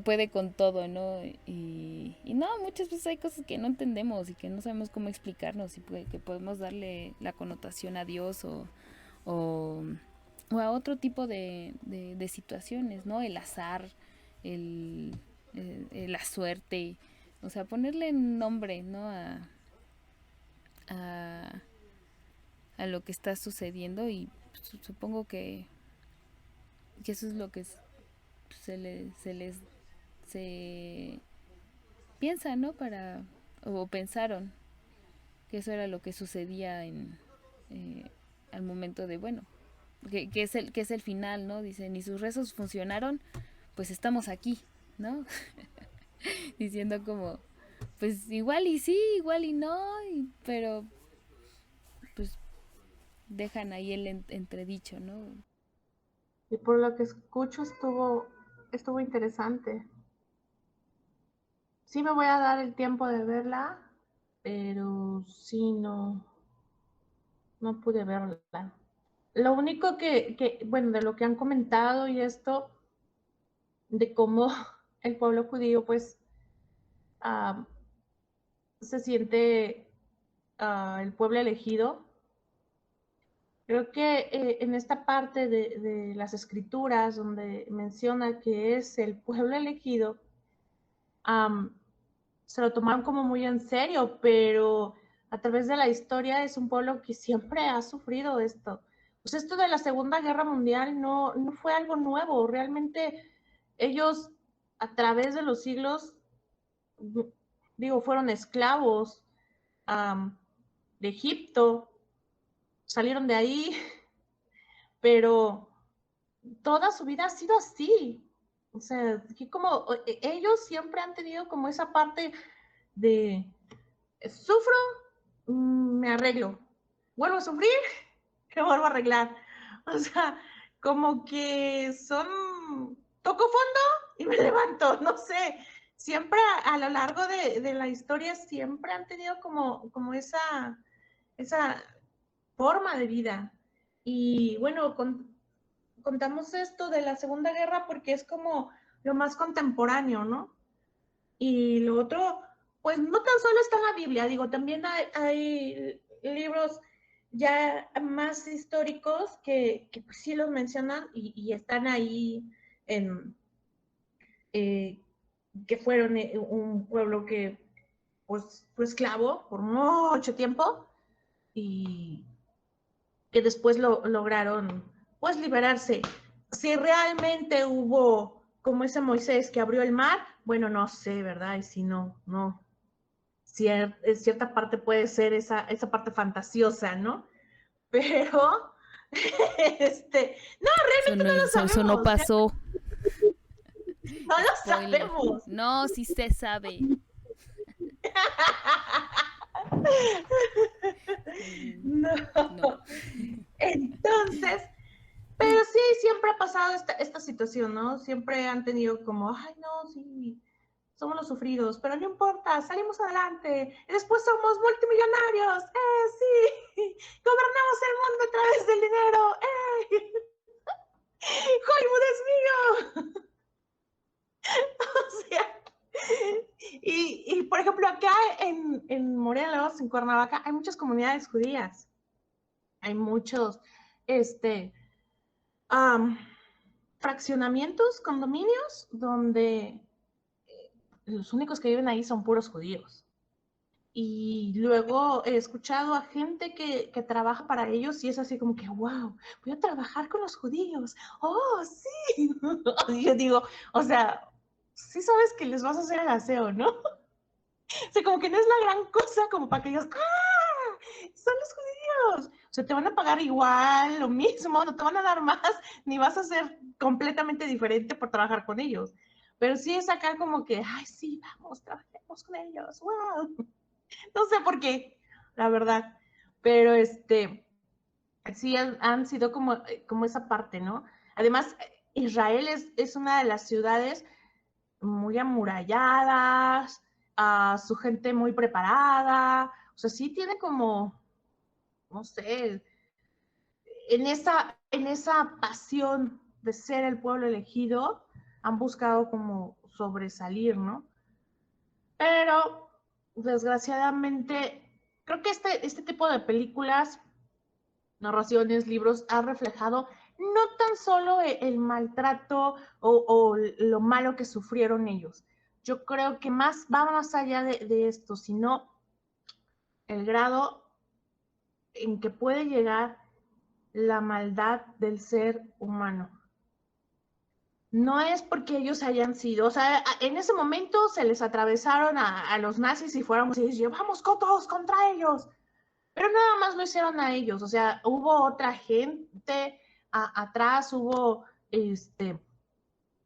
puede con todo, ¿no? Y no, muchas veces hay cosas que no entendemos y que no sabemos cómo explicarnos y que podemos darle la connotación a Dios o, o a otro tipo de situaciones, ¿no? El azar, el, la suerte, o sea, ponerle nombre, ¿no? A, a lo que está sucediendo y supongo que eso es lo que se les se piensa, ¿no? O pensaron que eso era lo que sucedía al momento de, bueno, que es el final, ¿no? Dicen, y sus rezos funcionaron, pues estamos aquí, ¿no? Diciendo como, pues igual y sí, igual y no, pero pues dejan ahí el entredicho, ¿no? Y por lo que escucho estuvo interesante. Sí me voy a dar el tiempo de verla, pero sí no pude verla. Lo único bueno, de lo que han comentado y esto, de cómo el pueblo judío pues se siente el pueblo elegido. Creo que en esta parte de las escrituras donde menciona que es el pueblo elegido, se lo tomaron como muy en serio, pero a través de la historia es un pueblo que siempre ha sufrido esto. Pues esto de la Segunda Guerra Mundial no fue algo nuevo, realmente ellos a través de los siglos, digo, fueron esclavos de Egipto, salieron de ahí, pero toda su vida ha sido así. O sea, que como ellos siempre han tenido como esa parte de sufro, me arreglo, vuelvo a sufrir, que vuelvo a arreglar. O sea, como que toco fondo y me levanto, no sé. Siempre a lo largo de la historia siempre han tenido como esa forma de vida. Y bueno, contamos esto de la Segunda Guerra porque es como lo más contemporáneo, ¿no? Y lo otro, pues no tan solo está en la Biblia, digo, también hay libros ya más históricos que pues sí los mencionan y están ahí en, que fueron un pueblo que pues fue esclavo por mucho tiempo y que después lograron pues liberarse. Si realmente hubo como ese Moisés que abrió el mar, bueno, no sé, ¿verdad? Y si no. Cierta parte puede ser esa parte fantasiosa, ¿no? Pero, no, realmente no lo Eso no sabemos, pasó. no lo Spoiler. sabemos. No, sí se sabe. No. No. Entonces, pero sí, siempre ha pasado esta situación, ¿no? Siempre han tenido como, ay, no, sí, somos los sufridos, pero no importa, salimos adelante, y después somos multimillonarios, sí, gobernamos el mundo a través del dinero, Hollywood es mío. O sea, y por ejemplo, acá en Morelos, en Cuernavaca, hay muchas comunidades judías, hay muchos, fraccionamientos, condominios, donde los únicos que viven ahí son puros judíos. Y luego he escuchado a gente que trabaja para ellos y es así como que, wow, voy a trabajar con los judíos. Oh, sí. Y yo digo, o sea, sí sabes que les vas a hacer el aseo, ¿no? O sea, como que no es la gran cosa como para que digas, ¡ah! Son los judíos. O sea, te van a pagar igual, lo mismo, no te van a dar más, ni vas a ser completamente diferente por trabajar con ellos. Pero sí es acá como que, ay, sí, vamos, trabajemos con ellos, wow. No sé por qué, la verdad. Pero sí han sido como esa parte, ¿no? Además, Israel es una de las ciudades muy amuralladas, a su gente muy preparada. O sea, sí tiene como, no sé, en esa pasión de ser el pueblo elegido, han buscado como sobresalir, ¿no? Pero, desgraciadamente, creo que este tipo de películas, narraciones, libros, ha reflejado no tan solo el maltrato o lo malo que sufrieron ellos. Yo creo que va más allá de esto, sino el grado en que puede llegar la maldad del ser humano. No es porque ellos hayan sido, o sea, en ese momento se les atravesaron a los nazis y fuéramos y llevamos todos contra ellos, pero nada más lo hicieron a ellos, o sea, hubo otra gente atrás, hubo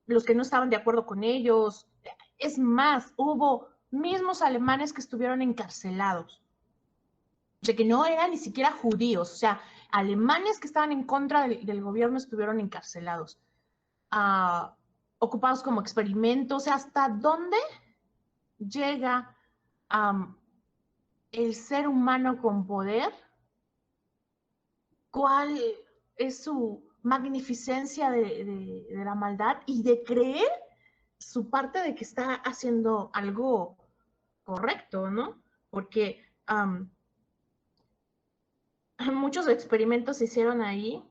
los que no estaban de acuerdo con ellos, es más, hubo mismos alemanes que estuvieron encarcelados, o sea, que no eran ni siquiera judíos, o sea, alemanes que estaban en contra del gobierno estuvieron encarcelados. Ocupados como experimentos, o sea, hasta dónde llega el ser humano con poder, cuál es su magnificencia de la maldad y de creer su parte de que está haciendo algo correcto, ¿no? Porque muchos experimentos se hicieron ahí.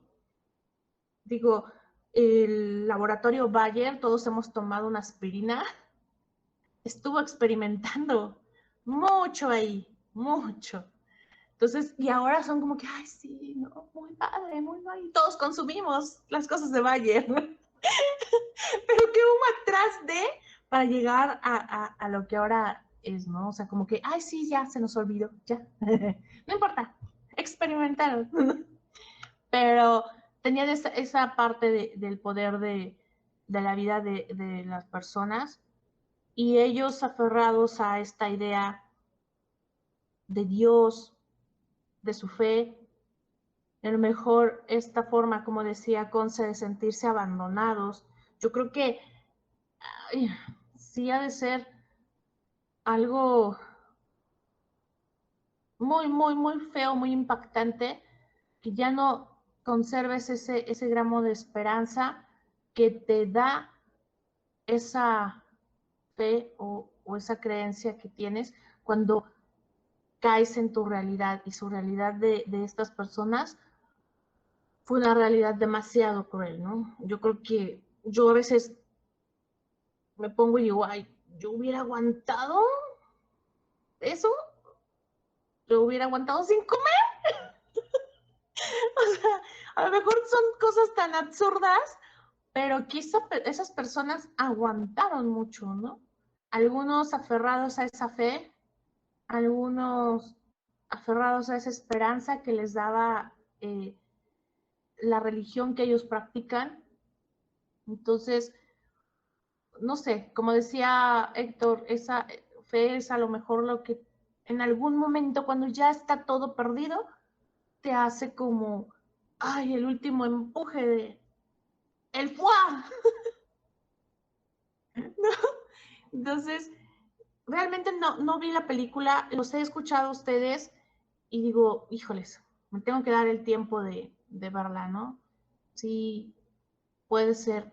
Digo, el laboratorio Bayer, todos hemos tomado una aspirina, estuvo experimentando mucho ahí, mucho. Entonces, y ahora son como que, ay, sí, no, muy padre, muy padre. Todos consumimos las cosas de Bayer. Pero ¿qué hubo atrás de para llegar a lo que ahora es, ¿no? O sea, como que, ay, sí, ya se nos olvidó, ya. No importa, experimentaron. Pero tenían esa parte del poder de la vida de las personas y ellos aferrados a esta idea de Dios, de su fe, a lo mejor esta forma, como decía Conce, de sentirse abandonados, yo creo que ay, sí ha de ser algo muy, muy, muy feo, muy impactante, que ya no conserves ese gramo de esperanza que te da esa fe o esa creencia que tienes cuando caes en tu realidad y su realidad de estas personas fue una realidad demasiado cruel, ¿no? Yo creo que yo a veces me pongo y digo, ay, yo hubiera aguantado eso, yo hubiera aguantado sin comer. O sea, a lo mejor son cosas tan absurdas, pero quizá esas personas aguantaron mucho, ¿no? Algunos aferrados a esa fe, algunos aferrados a esa esperanza que les daba la religión que ellos practican. Entonces, no sé, como decía Héctor, esa fe es a lo mejor lo que en algún momento cuando ya está todo perdido, te hace como, ay, el último empuje de el ¡fuá! ¿No? Entonces, realmente no vi la película, los he escuchado a ustedes y digo, híjoles, me tengo que dar el tiempo de verla, ¿no? Sí, puede ser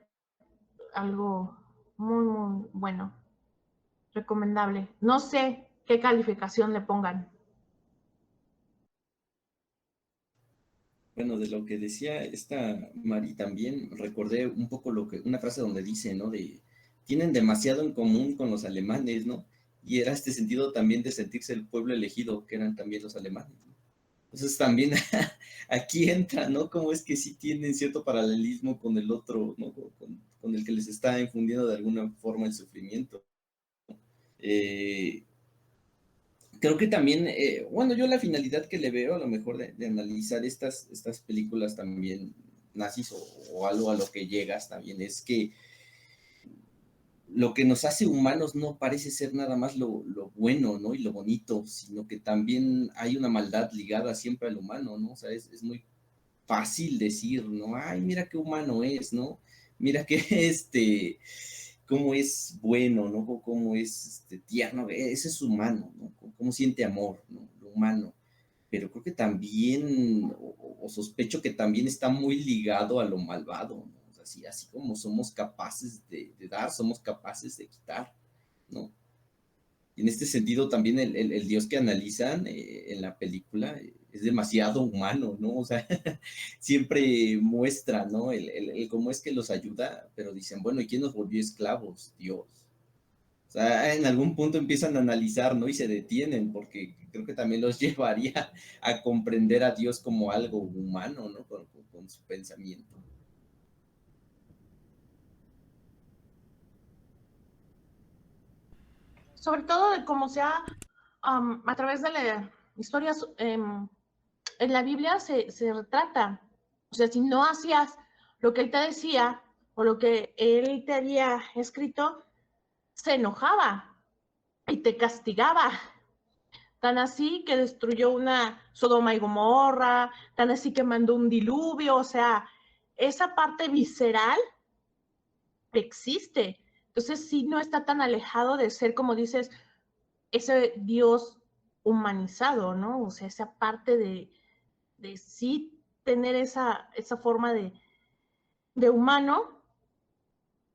algo muy, muy bueno, recomendable. No sé qué calificación le pongan. Bueno, de lo que decía esta Mari también recordé un poco una frase donde dice, ¿no? Tienen demasiado en común con los alemanes, ¿no? Y era este sentido también de sentirse el pueblo elegido, que eran también los alemanes, ¿no? Entonces también aquí entra, ¿no? Como es que sí tienen cierto paralelismo con el otro, ¿no? Con el que les está infundiendo de alguna forma el sufrimiento. Eh, Creo que también, bueno, yo la finalidad que le veo a lo mejor de analizar estas películas también nazis o algo a lo que llegas también es que lo que nos hace humanos no parece ser nada más lo bueno, ¿no? Y lo bonito, sino que también hay una maldad ligada siempre al humano, ¿no? O sea, es muy fácil decir, ¿no? Ay, mira qué humano es, ¿no? Mira que cómo es bueno, ¿no? Cómo es tierno, ese es humano, ¿no? Cómo siente amor, ¿no? Lo humano. Pero creo que también, o sospecho que también está muy ligado a lo malvado, ¿no? O sea, así como somos capaces de dar, somos capaces de quitar, ¿no? Y en este sentido también el Dios que analizan en la película es demasiado humano, ¿no? O sea, siempre muestra, ¿no? El cómo es que los ayuda, pero dicen, bueno, ¿y quién nos volvió esclavos? Dios. O sea, en algún punto empiezan a analizar, ¿no? Y se detienen, porque creo que también los llevaría a comprender a Dios como algo humano, ¿no? Con su pensamiento. Sobre todo de cómo sea a través de la historia en la Biblia se retrata. O sea, si no hacías lo que él te decía o lo que él te había escrito, se enojaba y te castigaba. Tan así que destruyó una Sodoma y Gomorra, tan así que mandó un diluvio, o sea, esa parte visceral existe. Entonces sí no está tan alejado de ser, como dices, ese Dios humanizado, ¿no? O sea, esa parte de sí tener esa forma de humano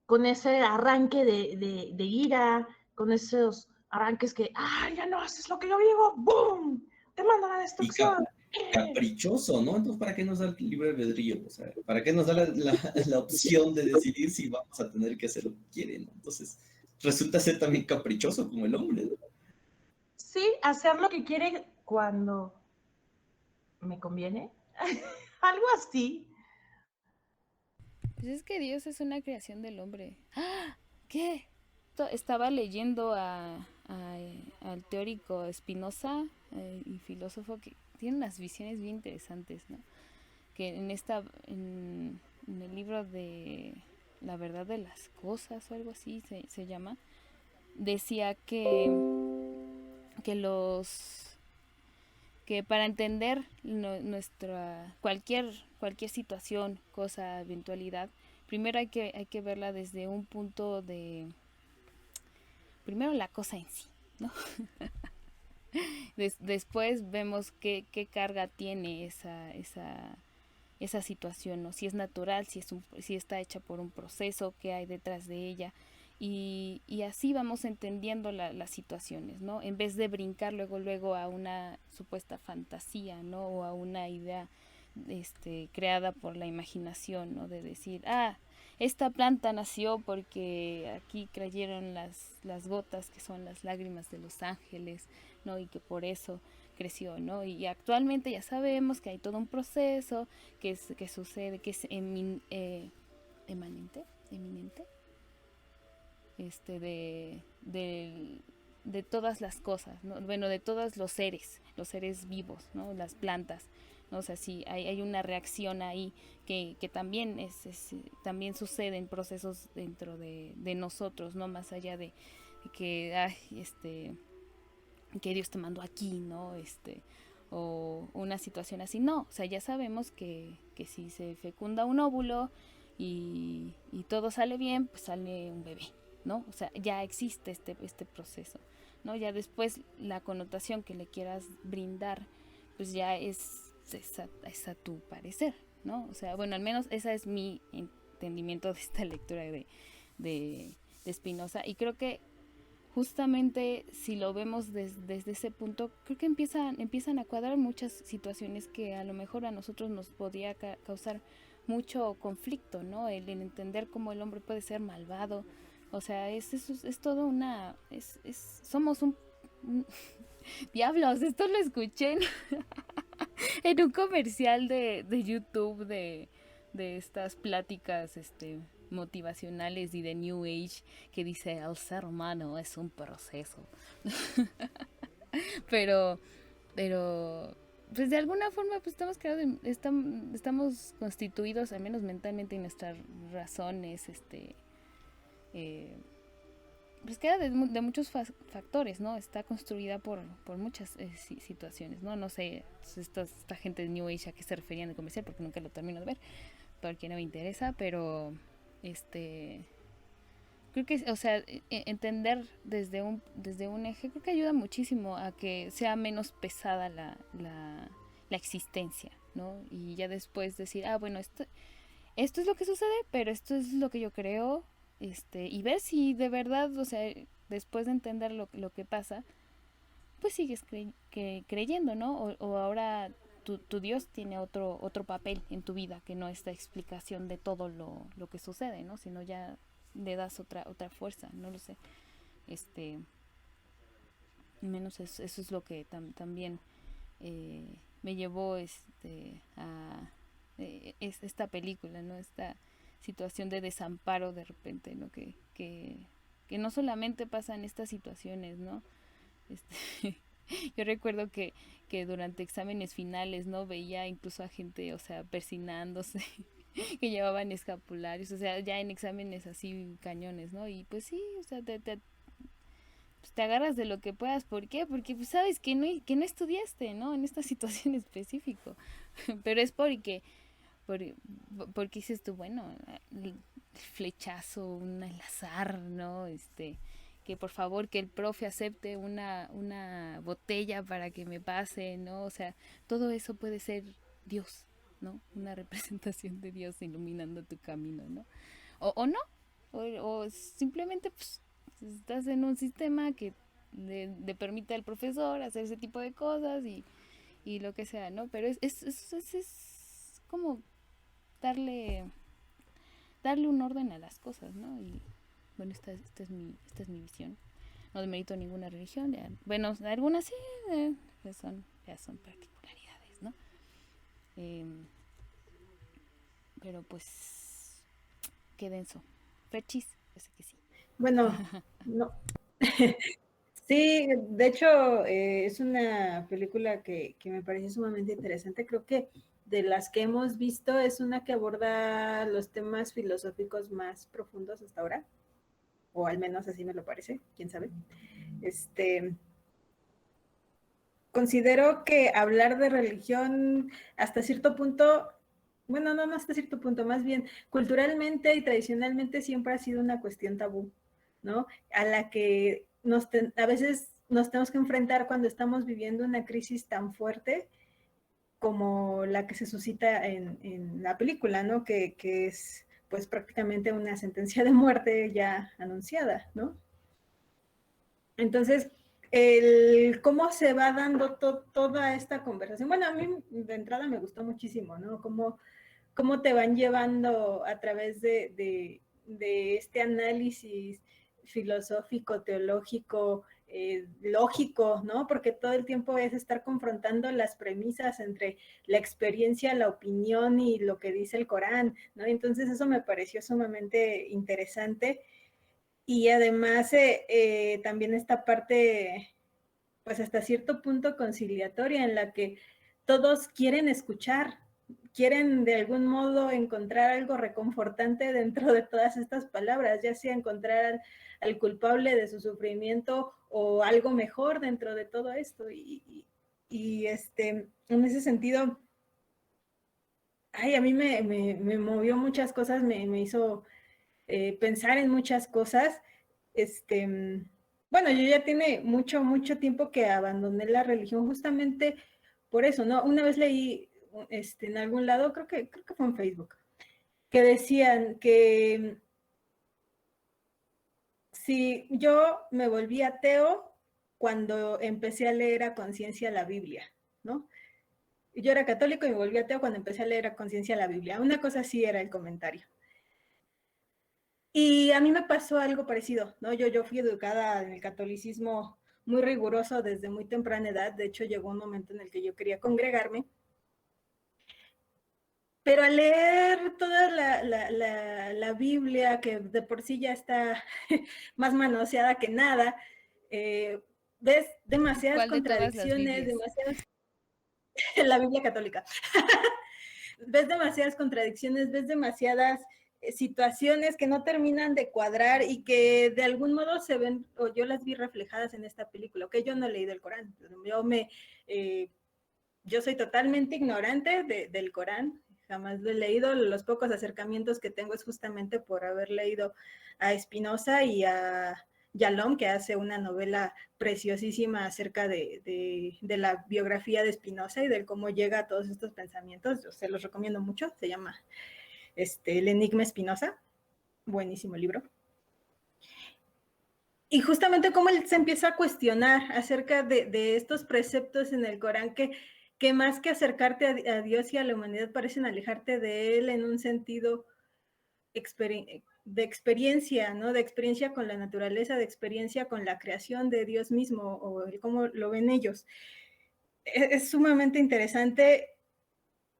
con ese arranque de ira, con esos arranques que, ¡ay, ya no haces lo que yo digo! ¡Boom! Te mando a la Y destrucción. caprichoso, ¿no? Entonces, ¿para qué nos da el libre albedrío? O sea, ¿para qué nos da la opción de decidir si vamos a tener que hacer lo que quieren, ¿no? Entonces, resulta ser también caprichoso como el hombre, ¿no? Sí, hacer lo que quiere cuando me conviene. Algo así. Pues es que Dios es una creación del hombre. ¡Ah! ¿Qué? Estaba leyendo al teórico Spinoza y filósofo que tiene unas visiones bien interesantes, ¿no? Que en el libro de La verdad de las cosas o algo así se llama, decía que que para entender nuestra cualquier situación, cosa, eventualidad, primero hay que verla desde un punto de primero la cosa en sí, ¿no? Después vemos qué carga tiene esa situación, ¿no? Si es natural, si está hecha por un proceso, qué hay detrás de ella. Y así vamos entendiendo las situaciones, ¿no? En vez de brincar luego a una supuesta fantasía, ¿no? O a una idea creada por la imaginación, ¿no? De decir, esta planta nació porque aquí cayeron las gotas que son las lágrimas de los ángeles, ¿no? Y que por eso creció, ¿no? Y actualmente ya sabemos que hay todo un proceso que sucede, que es eminente, de todas las cosas, ¿no? Bueno, de todos los seres vivos, ¿no? Las plantas, ¿no? O sea, sí, hay una reacción ahí que también también suceden procesos dentro de nosotros, ¿no? Más allá de que, que Dios te mandó aquí, ¿no? O una situación así, no, o sea, ya sabemos que si se fecunda un óvulo y todo sale bien, pues sale un bebé, ¿no? O sea, ya existe este proceso, ¿no? Ya después la connotación que le quieras brindar, pues ya es a tu parecer, ¿no? O sea, bueno, al menos ese es mi entendimiento de esta lectura de Spinoza, y creo que justamente si lo vemos desde ese punto, creo que empiezan a cuadrar muchas situaciones que a lo mejor a nosotros nos podría causar mucho conflicto, ¿no? El entender cómo el hombre puede ser malvado. O sea, es todo somos un diablos, esto lo escuché en un comercial de YouTube de estas pláticas motivacionales y de New Age, que dice el ser humano es un proceso. pero pero pues de alguna forma pues estamos constituidos, al menos mentalmente, y nuestras razones pues queda de muchos factores, ¿no? Está construida por muchas situaciones, ¿no? No sé esta gente de New Age a qué se referían en el comercial, porque nunca lo termino de ver, porque no me interesa, pero creo que, o sea, entender desde un eje, creo que ayuda muchísimo a que sea menos pesada la existencia, ¿no? Y ya después decir, ah, bueno, esto es lo que sucede, pero esto es lo que yo creo, y ver si de verdad, o sea, después de entender lo que pasa, pues sigues creyendo, ¿no? O ahora tu Dios tiene otro papel en tu vida, que no esta explicación de todo lo que sucede, ¿no? Sino ya le das otra fuerza, no lo sé. Menos eso es lo que también me llevó a esta película, ¿no? Esta situación de desamparo de repente, ¿no? Que no solamente pasa en estas situaciones, ¿no? Yo recuerdo que durante exámenes finales, ¿no? Veía incluso a gente, o sea, persinándose, que llevaban escapularios, o sea, ya en exámenes así cañones, ¿no? Y pues sí, o sea, pues te agarras de lo que puedas. ¿Por qué? Porque pues sabes que no estudiaste, ¿no? En esta situación específico. Pero es por, porque dices tú, bueno, el flechazo, al azar, ¿no? Que por favor que el profe acepte una botella para que me pase, ¿no? O sea, todo eso puede ser Dios, ¿no? Una representación de Dios iluminando tu camino, ¿no? O no, o simplemente pues estás en un sistema que le permite al profesor hacer ese tipo de cosas y lo que sea, ¿no? Pero es como darle un orden a las cosas, ¿no? Y bueno, esta es mi visión. No demerito ninguna religión, ya, bueno, algunas sí, ya son particularidades, ¿no? Eh, pero pues, qué denso. Ferchis, yo sé que sí. Bueno, no. Sí, de hecho, es una película que me parece sumamente interesante. Creo que de las que hemos visto es una que aborda los temas filosóficos más profundos hasta ahora, o al menos así me lo parece, quién sabe. Considero que hablar de religión hasta cierto punto, bueno, no hasta cierto punto, más bien culturalmente y tradicionalmente siempre ha sido una cuestión tabú, ¿no? A la que a veces nos tenemos que enfrentar cuando estamos viviendo una crisis tan fuerte como la que se suscita en la película, ¿no? Que es pues prácticamente una sentencia de muerte ya anunciada, ¿no? Entonces, cómo se va dando toda esta conversación. Bueno, a mí de entrada me gustó muchísimo, ¿no? Cómo te van llevando a través de este análisis filosófico, teológico, lógico, ¿no? Porque todo el tiempo es estar confrontando las premisas entre la experiencia, la opinión y lo que dice el Corán, ¿no? Entonces eso me pareció sumamente interesante. Y además también esta parte, pues hasta cierto punto conciliatoria, en la que todos quieren escuchar, quieren de algún modo encontrar algo reconfortante dentro de todas estas palabras, ya sea encontrar al culpable de su sufrimiento o algo mejor dentro de todo esto. Y en ese sentido, ay, a mí me movió muchas cosas, me hizo pensar en muchas cosas. Bueno, yo ya tiene mucho tiempo que abandoné la religión justamente por eso, ¿no? Una vez leí en algún lado, creo que fue en Facebook, que decían que si yo me volví ateo cuando empecé a leer a conciencia la Biblia, ¿no? Yo era católico y me volví ateo cuando empecé a leer a conciencia la Biblia. Una cosa así era el comentario. Y a mí me pasó algo parecido, ¿no? Yo fui educada en el catolicismo muy riguroso desde muy temprana edad. De hecho, llegó un momento en el que yo quería congregarme. Pero al leer toda la Biblia, que de por sí ya está más manoseada que nada, ves demasiadas contradicciones, la Biblia católica. Ves demasiadas contradicciones, ves demasiadas situaciones que no terminan de cuadrar y que de algún modo se ven, o yo las vi reflejadas en esta película, que yo no he leído el Corán, yo soy totalmente ignorante del Corán, jamás lo he leído. Los pocos acercamientos que tengo es justamente por haber leído a Spinoza y a Yalom, que hace una novela preciosísima acerca de la biografía de Spinoza y de cómo llega a todos estos pensamientos. Yo se los recomiendo mucho, se llama El Enigma Spinoza, buenísimo libro. Y justamente cómo él se empieza a cuestionar acerca de estos preceptos en el Corán que más que acercarte a Dios y a la humanidad parecen alejarte de él en un sentido de experiencia, ¿no? De experiencia con la naturaleza, de experiencia con la creación de Dios mismo o cómo lo ven ellos. Es sumamente interesante.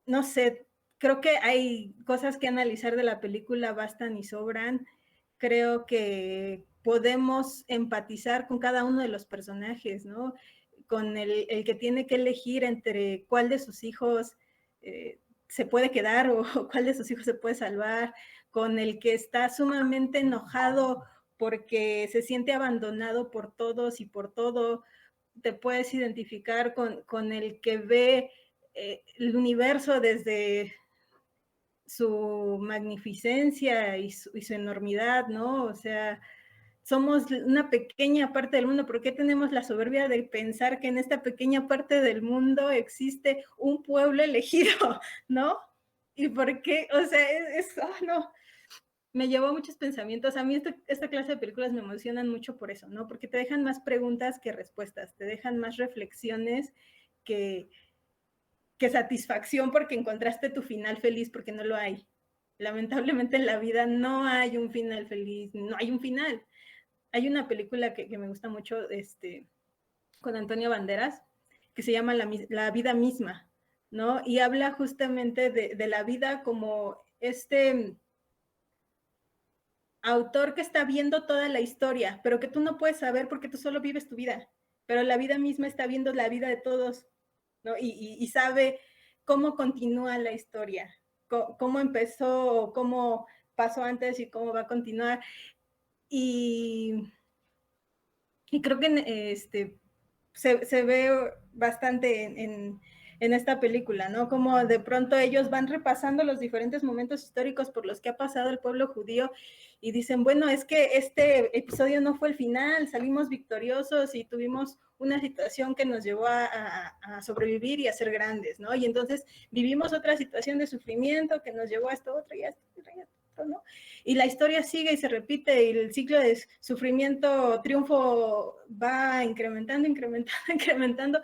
No sé, creo que hay cosas que analizar de la película, bastan y sobran. Creo que podemos empatizar con cada uno de los personajes, ¿no? Con el que tiene que elegir entre cuál de sus hijos se puede quedar o cuál de sus hijos se puede salvar, con el que está sumamente enojado porque se siente abandonado por todos y por todo. Te puedes identificar con el que ve el universo desde su magnificencia y su enormidad, ¿no? O sea, somos una pequeña parte del mundo. ¿Por qué tenemos la soberbia de pensar que en esta pequeña parte del mundo existe un pueblo elegido, ¿no? ¿Y por qué? O sea, no, me llevó a muchos pensamientos. A mí esta clase de películas me emocionan mucho por eso, ¿no? Porque te dejan más preguntas que respuestas, te dejan más reflexiones que satisfacción porque encontraste tu final feliz, porque no lo hay. Lamentablemente en la vida no hay un final feliz, no hay un final. Hay una película que me gusta mucho con Antonio Banderas que se llama La vida misma, ¿no? Y habla justamente de la vida como autor que está viendo toda la historia, pero que tú no puedes saber porque tú solo vives tu vida, pero la vida misma está viendo la vida de todos, ¿no? Y sabe cómo continúa la historia, cómo empezó, cómo pasó antes y cómo va a continuar. Y creo que se ve bastante en esta película, ¿no? Como de pronto ellos van repasando los diferentes momentos históricos por los que ha pasado el pueblo judío y dicen, bueno, es que este episodio no fue el final, salimos victoriosos y tuvimos una situación que nos llevó a sobrevivir y a ser grandes, ¿no? Y entonces vivimos otra situación de sufrimiento que nos llevó a esto otro y a esto, ¿no? Y la historia sigue y se repite y el ciclo de sufrimiento, triunfo va incrementando, incrementando.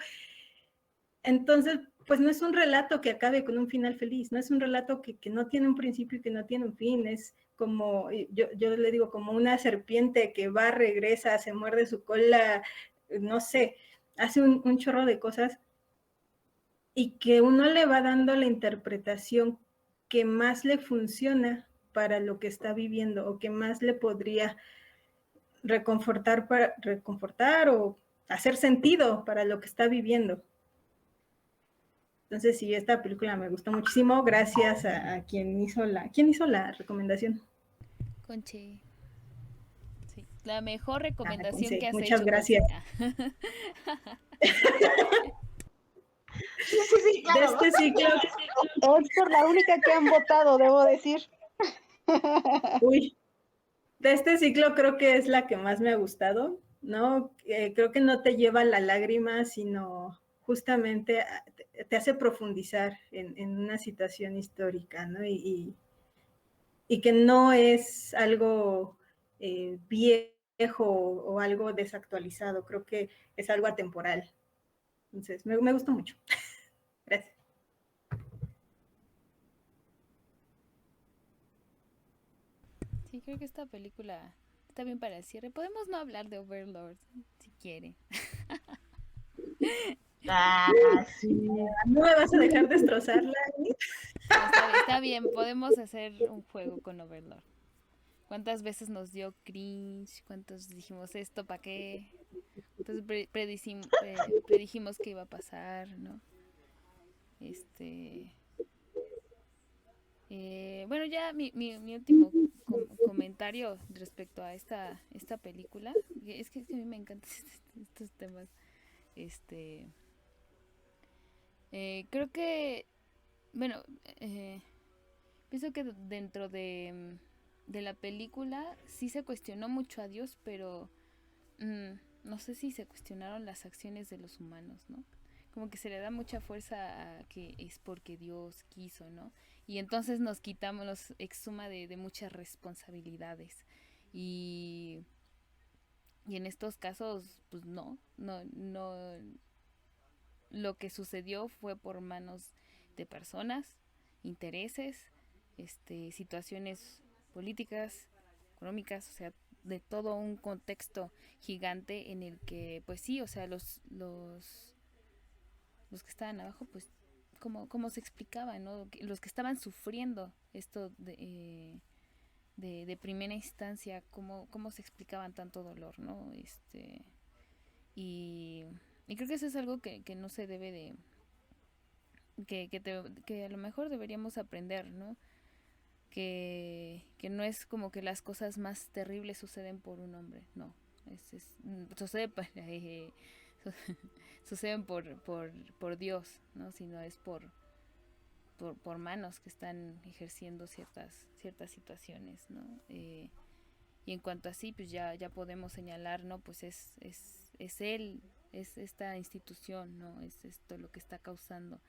Entonces, pues no es un relato que acabe con un final feliz, no es un relato que no tiene un principio y que no tiene un fin, es como, yo le digo, como una serpiente que va, regresa, se muerde su cola, no sé, hace un chorro de cosas y que uno le va dando la interpretación que más le funciona para lo que está viviendo o que más le podría reconfortar o hacer sentido para lo que está viviendo. Entonces, sí, esta película me gustó muchísimo, gracias a quien hizo la recomendación. Conche. Sí, la mejor recomendación Conce, que has muchas hecho. gracias. Sí, claro. De este ciclo. Héctor, la única que han votado, debo decir. Uy, de este ciclo creo que es la que más me ha gustado, ¿no? Creo que no te lleva la lágrima, sino justamente te hace profundizar en una situación histórica, ¿no? Y que no es algo viejo o algo desactualizado, creo que es algo atemporal. Entonces, me gustó mucho. Gracias. Sí, creo que esta película está bien para el cierre. Podemos no hablar de Overlord, si quiere. Sí. No me vas a dejar destrozarla. Está bien, podemos hacer un juego con Overlord. ¿Cuántas veces nos dio cringe? ¿Cuántos dijimos esto? ¿Para qué? Entonces predijimos que iba a pasar, ¿no? Bueno, ya mi último comentario respecto a esta película. Es que a mí me encantan estos temas. Creo que, bueno, pienso que dentro de la película sí se cuestionó mucho a Dios, pero no sé si se cuestionaron las acciones de los humanos, ¿no? Como que se le da mucha fuerza a que es porque Dios quiso, ¿no? Y entonces nos exuma de muchas responsabilidades. Y en estos casos, pues no, lo que sucedió fue por manos de personas, intereses, situaciones políticas, económicas, o sea, de todo un contexto gigante en el que, pues sí, o sea, los que estaban abajo, pues, cómo se explicaba, ¿no? Los que estaban sufriendo esto de primera instancia, cómo se explicaban tanto dolor, ¿no? Y, y creo que eso es algo que no se debe de, que a lo mejor deberíamos aprender, ¿no? Que no es como que las cosas más terribles suceden por un hombre, no. Sucede suceden por Dios, ¿no? Sino es por manos que están ejerciendo ciertas situaciones, ¿no? Y en cuanto a sí, pues ya podemos señalar, ¿no? Pues es él, es esta institución, ¿no? Es esto lo que está causando.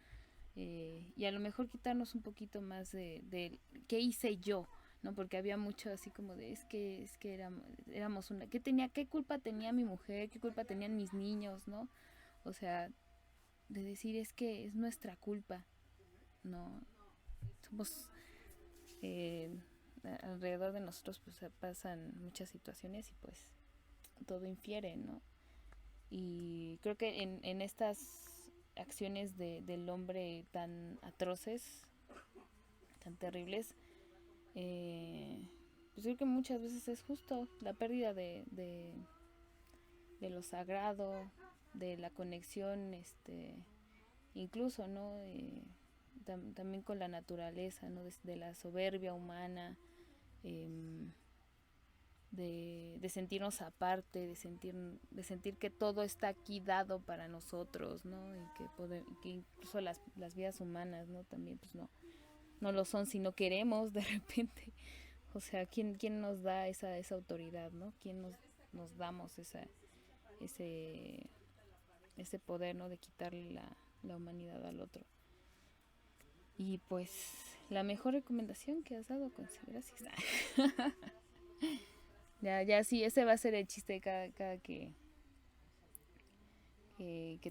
Y a lo mejor quitarnos un poquito más de qué hice yo, ¿no? Porque había mucho así como de es que éramos una, qué culpa tenía mi mujer, qué culpa tenían mis niños, ¿no? O sea, de decir es que es nuestra culpa, no somos alrededor de nosotros pues pasan muchas situaciones y pues todo infiere, ¿no? Y creo que en estas acciones del hombre tan atroces, tan terribles, pues creo que muchas veces es justo la pérdida de lo sagrado, de la conexión, incluso, ¿no? También con la naturaleza, ¿no? De la soberbia humana, de sentirnos aparte, de sentir que todo está aquí dado para nosotros, ¿no? Y que incluso las vidas humanas, ¿no? También pues no lo son si no queremos de repente. O sea, ¿quién nos da esa autoridad, ¿no? ¿Quién nos damos ese poder, ¿no? De quitarle la humanidad al otro. Y pues la mejor recomendación que has dado, Conce, gracias. Ya sí, ese va a ser el chiste cada que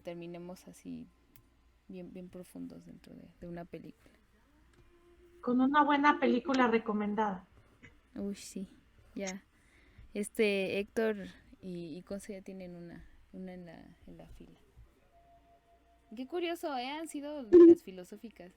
terminemos así bien profundos dentro de una película. Con una buena película recomendada. Uy, sí, ya. Héctor y Conce ya tienen una en la fila. Qué curioso, han sido de las filosóficas.